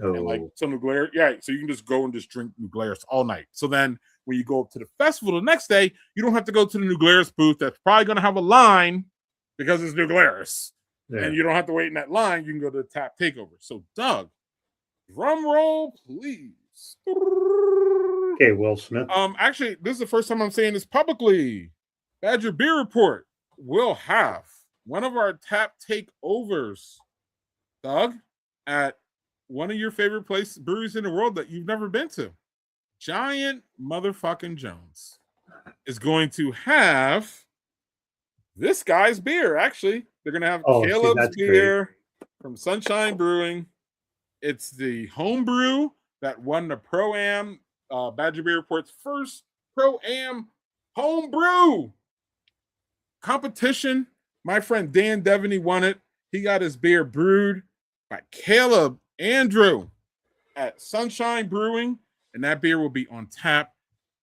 Oh. And like some New Glarus, yeah. So you can just go and just drink New Glarus all night. So then when you go up to the festival the next day, you don't have to go to the New Glarus booth. That's probably going to have a line because it's New Glarus. Yeah. And you don't have to wait in that line. You can go to the tap takeover. So, Doug, drum roll, please. Okay, Will Smith. Actually, this is the first time I'm saying this publicly. Badger Beer Report will have one of our tap takeovers, Doug, at one of your favorite breweries in the world that you've never been to. Giant motherfucking Jones is going to have this guy's beer. Actually, they're going to have Caleb's beer from Sunshine Brewing. It's the homebrew that won the Pro-Am, Badger Beer Report's first Pro-Am homebrew competition. My friend Dan Devaney won it. He got his beer brewed by Caleb Andrew at Sunshine Brewing. And that beer will be on tap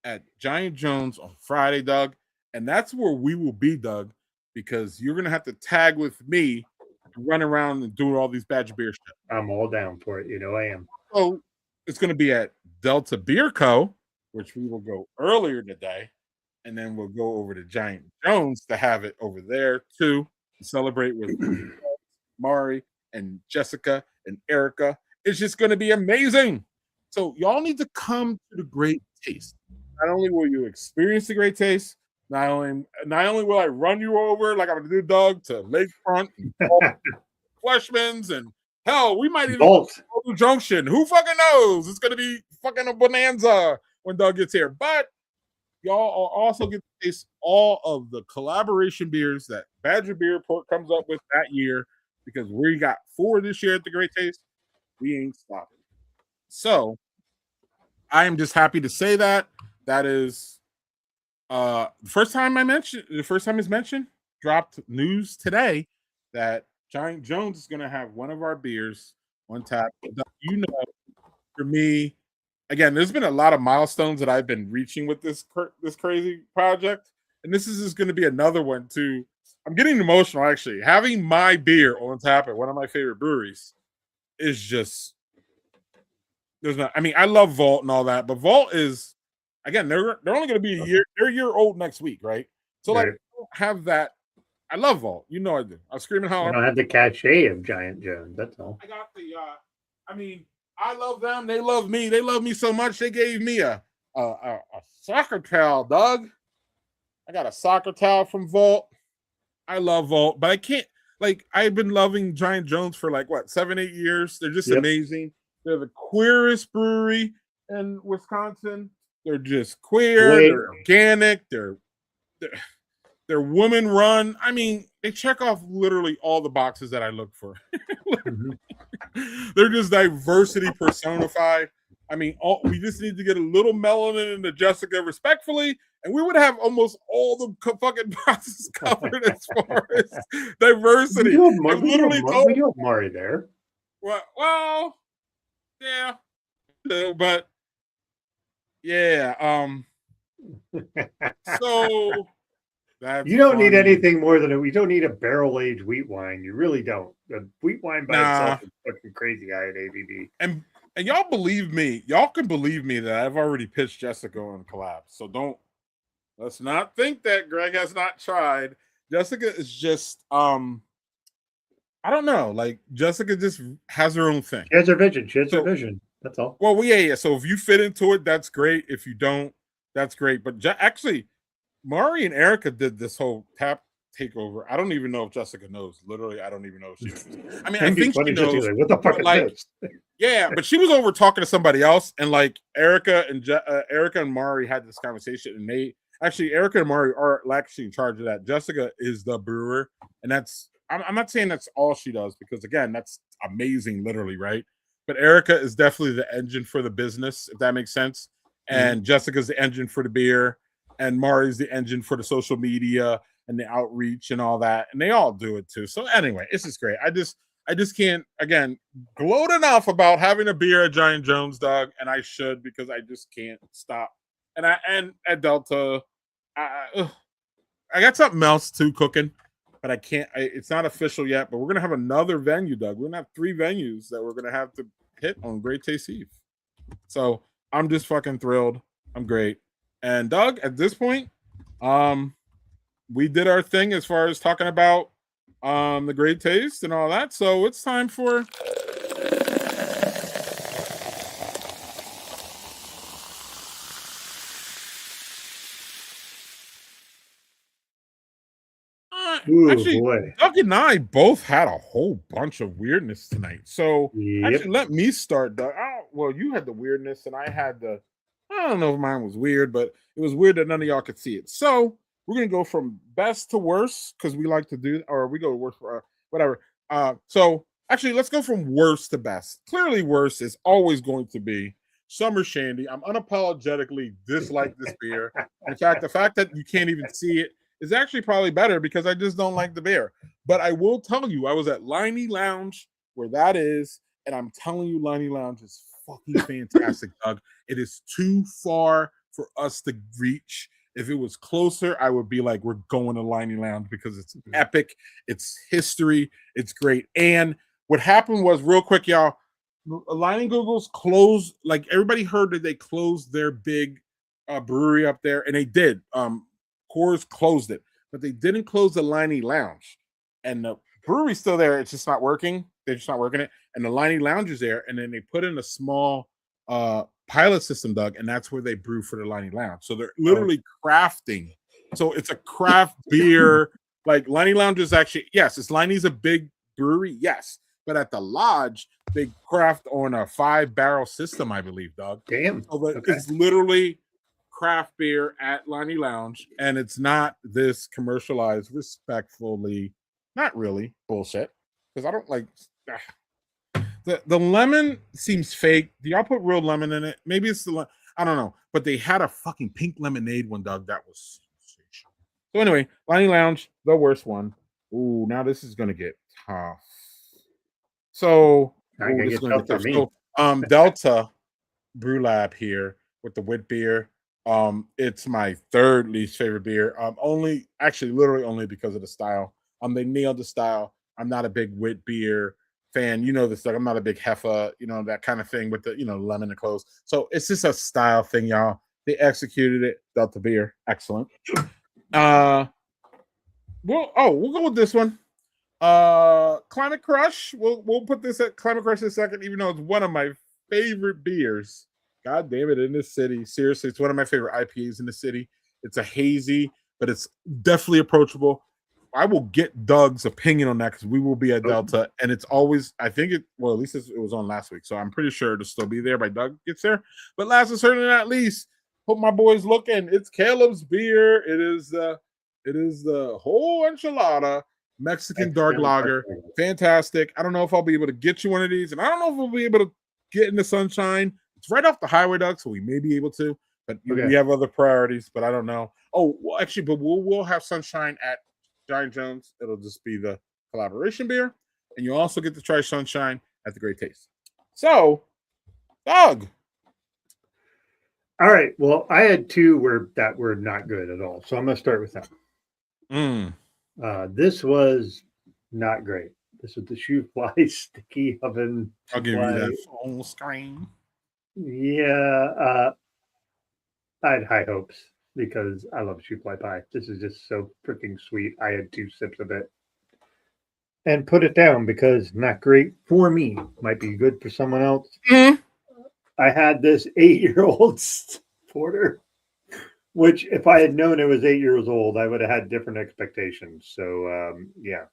at Giant Jones on Friday, Doug. And that's where we will be, Doug, because you're going to have to tag with me and run around and do all these Badger Beer shit. I'm all down for it. You know I am. So it's going to be at Delta Beer Co., which we will go earlier today. And then we'll go over to Giant Jones to have it over there, too, to celebrate with Mari and Jessica and Erica. It's just going to be amazing. So y'all need to come to the Great Taste. Not only will you experience the Great Taste, not only will I run you over like I'm gonna do, Doug, to Lakefront and Fleshman's, and hell, we might even go to Junction. Who fucking knows? It's gonna be fucking a bonanza when Doug gets here. But y'all also get to taste all of the collaboration beers that Badger Beer Report comes up with that year, because we got 4 this year at the Great Taste. We ain't stopping. So I am just happy to say that is the first time it's mentioned, dropped news today that Giant Jones is going to have one of our beers on tap. You know, for me, again, there's been a lot of milestones that I've been reaching with this crazy project, and this is just going to be another one too. I'm getting emotional, actually. Having my beer on tap at one of my favorite breweries is just, I love Vault and all that, but Vault is, again, they're only going to be they're a year old next week, right? So like, I don't have that. I love Vault, you know I do. I'm screaming how I don't have the cachet of Giant Jones. That's all. I got the. I love them. They love me. They love me so much. They gave me a soccer towel, Doug. I got a soccer towel from Vault. I love Vault, but I can't. Like, I've been loving Giant Jones for 7-8 years. They're just amazing. They're the queerest brewery in Wisconsin. They're just queer. They're organic. They're woman run. I mean, they check off literally all the boxes that I look for. They're just diversity personified. I mean, we just need to get a little melanin into Jessica respectfully, and we would have almost all the fucking boxes covered as far as diversity. We do have Mari there. Well, yeah, but yeah. So that's you don't need anything more than we don't need a barrel aged wheat wine. You really don't. The wheat wine by itself is fucking crazy high at ABV. And y'all believe me. Y'all can believe me that I've already pitched Jessica on collab. So let's not think that Greg has not tried. Jessica is just I don't know. Like, Jessica just has her own thing. She has her vision. Her vision. That's all. Well, yeah. So if you fit into it, that's great. If you don't, that's great. But actually, Mari and Erica did this whole tap takeover. I don't even know if Jessica knows. Literally, I don't even know if she knows. I mean, I think she knows. Like, what the fuck is like, this? yeah, but she was over talking to somebody else, and like Erica and Mari had this conversation, and Erica and Mari are actually in charge of that. Jessica is the brewer, and I'm not saying that's all she does, because again, that's amazing, literally, right? But Erica is definitely the engine for the business, if that makes sense. And Jessica's the engine for the beer, and Mari's the engine for the social media and the outreach and all that. And they all do it too. So anyway, it's just great. I just can't, again, gloat enough about having a beer at Giant Jones, dog, and I should, because I just can't stop. And at Delta, I got something else too cooking, but I can't. It's not official yet. But we're gonna have another venue, Doug. We're gonna have 3 venues that we're gonna have to hit on Great Taste Eve. So I'm just fucking thrilled. I'm great. And Doug, at this point, we did our thing as far as talking about the great taste and all that. So it's time for Ooh, actually, boy. Doug and I both had a whole bunch of weirdness tonight. So Yep. actually, let me start, Doug. Well, you had the weirdness, and I had I don't know if mine was weird, but it was weird that none of y'all could see it. So we're gonna go from best to worst, because we like to do, or we go to worst for whatever. So actually, let's go from worst to best. Clearly, worst is always going to be Summer Shandy. I'm unapologetically dislike this beer. In fact, the fact that you can't even see it is actually probably better, because I just don't like the beer. But I will tell you, I was at Liney Lounge, where that is, and I'm telling you, Liney Lounge is fucking fantastic, Doug. It is too far for us to reach. If it was closer, I would be like, we're going to Liney Lounge, because it's epic, it's history, it's great. And what happened was, real quick, y'all, Liney Google's closed. Like, everybody heard that they closed their big brewery up there, and they did. Coors closed it, but they didn't close the Liney Lounge. And the brewery's still there, it's just not working. They're just not working it. And the Liney Lounge is there, and then they put in a small pilot system, Doug, and that's where they brew for the Liney Lounge. So they're literally crafting. So it's a craft beer. Like, Liney Lounge is actually, yes, it's Liney's a big brewery, yes, but at the lodge they craft on a 5-barrel system, I believe, Doug. Damn. So it's literally craft beer at Liney Lounge, and it's not this commercialized, respectfully, not really bullshit, because I don't like. The lemon seems fake. Do y'all put real lemon in it? Maybe it's I don't know. But they had a fucking pink lemonade one, Doug. That was sensational. So anyway, Liney Lounge, the worst one. Ooh, now this is gonna get tough. So this is gonna get tough. So Delta Brew Lab here with the wit beer. It's my 3rd least favorite beer. Literally only because of the style. They nailed the style. I'm not a big wit beer fan. You know this, like, I'm not a big Heffa, that kind of thing with the, lemon and cloves. So it's just a style thing, y'all. They executed it. Delta beer, excellent. We'll go with this one. Climate Crush. We'll put this at Climate Crush in a second, even though it's one of my favorite beers. God damn it, in this city. Seriously, it's one of my favorite IPAs in the city. It's a hazy, but it's definitely approachable. I will get Doug's opinion on that, because we will be at Delta, and it's always, I think at least it was on last week, so I'm pretty sure it'll still be there by Doug gets there. But last and certainly not least, hope my boys looking. It's Caleb's beer. It is the whole enchilada Mexican dark lager. Fantastic. I don't know if I'll be able to get you one of these, and I don't know if we'll be able to get in the sunshine. It's right off the highway, Doug, so we may be able to, but we have other priorities, but I don't know. Oh, well, actually, but we'll have sunshine at Giant Jones. It'll just be the collaboration beer, and you'll also get to try sunshine at the Great Taste. So, Doug. All right. Well, I had 2 that were not good at all, so I'm going to start with them. This was not great. This was the Shoe Fly Sticky Oven. I'll give you that full screen. Yeah, I had high hopes, because I love shoe fly pie. This is just so freaking sweet. I had 2 sips of it and put it down, because not great for me. Might be good for someone else. I had this 8-year-old porter which if I had known it was 8 years old, I would have had different expectations. So yeah.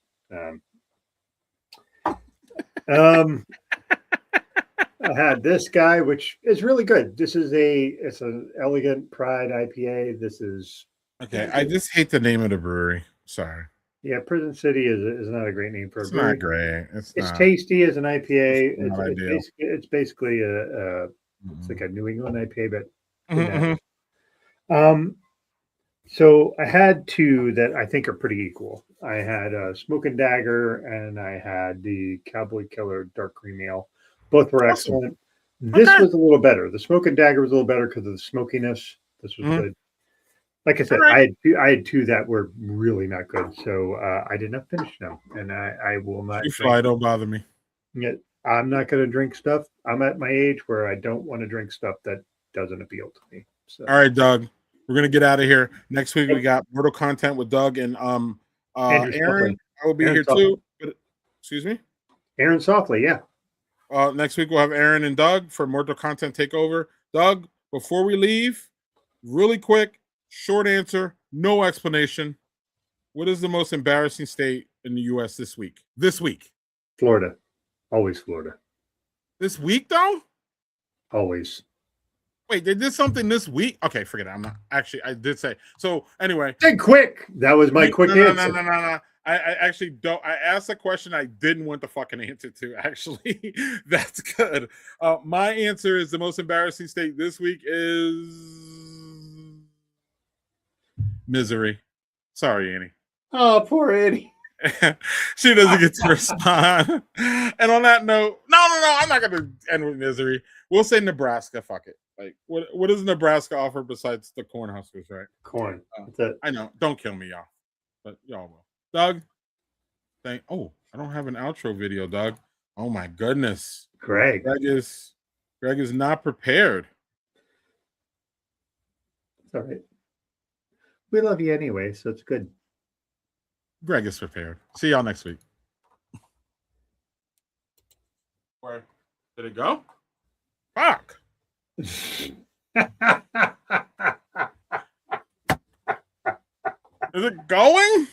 I had this guy, which is really good. It's an Elegant Pride IPA. This is Okay, I just hate the name of the brewery. Sorry. Yeah, Prison City is not a great name for a It's brewery. not great. It's not. tasty as an IPA. It's not ideal. It's basically it's like a New England IPA, but Mhm. so I had two that I think are pretty equal. I had a Smoke and Dagger, and I had the Cowboy Killer Dark Cream Ale. Both were Awesome. excellent. This Okay. was a little better. The Smoke and Dagger was a little better because of the smokiness. This was good. Like I said, Alright. I had two that were really not good, so I did not finish them, and I will not. You fly, don't bother me. I'm not going to drink stuff. I'm at my age where I don't want to drink stuff that doesn't appeal to me. So. All right, Doug. We're gonna get out of here. Next week we got Mortal Content with Doug and Andrew Aaron. Softly. I will be Aaron here too. But, excuse me. Aaron Softly, yeah. Next week we'll have Aaron and Doug for Mortal Content Takeover. Doug, before we leave, really quick, short answer, no explanation. What is the most embarrassing state in the U.S. this week? This week. Florida. Always Florida. This week, though? Always. Wait, they did something this week? Okay, forget it. I'm not. Actually, I did say. So, anyway. Say quick. That was my quick answer. No. I actually don't. I asked a question I didn't want the fucking answer to, actually. That's good. My answer is the most embarrassing state this week is Missouri. Sorry, Annie. Oh, poor Annie. She doesn't get to respond. And on that note, no, I'm not going to end with misery. We'll say Nebraska. Fuck it. Like, what does Nebraska offer besides the Cornhuskers, right? Corn. That's it. I know. Don't kill me, y'all. But y'all will. Doug, I don't have an outro video, Doug. Oh my goodness. Greg is not prepared. It's all right. We love you anyway, so it's good. Greg is prepared. See y'all next week. Where did it go? Fuck. Is it going?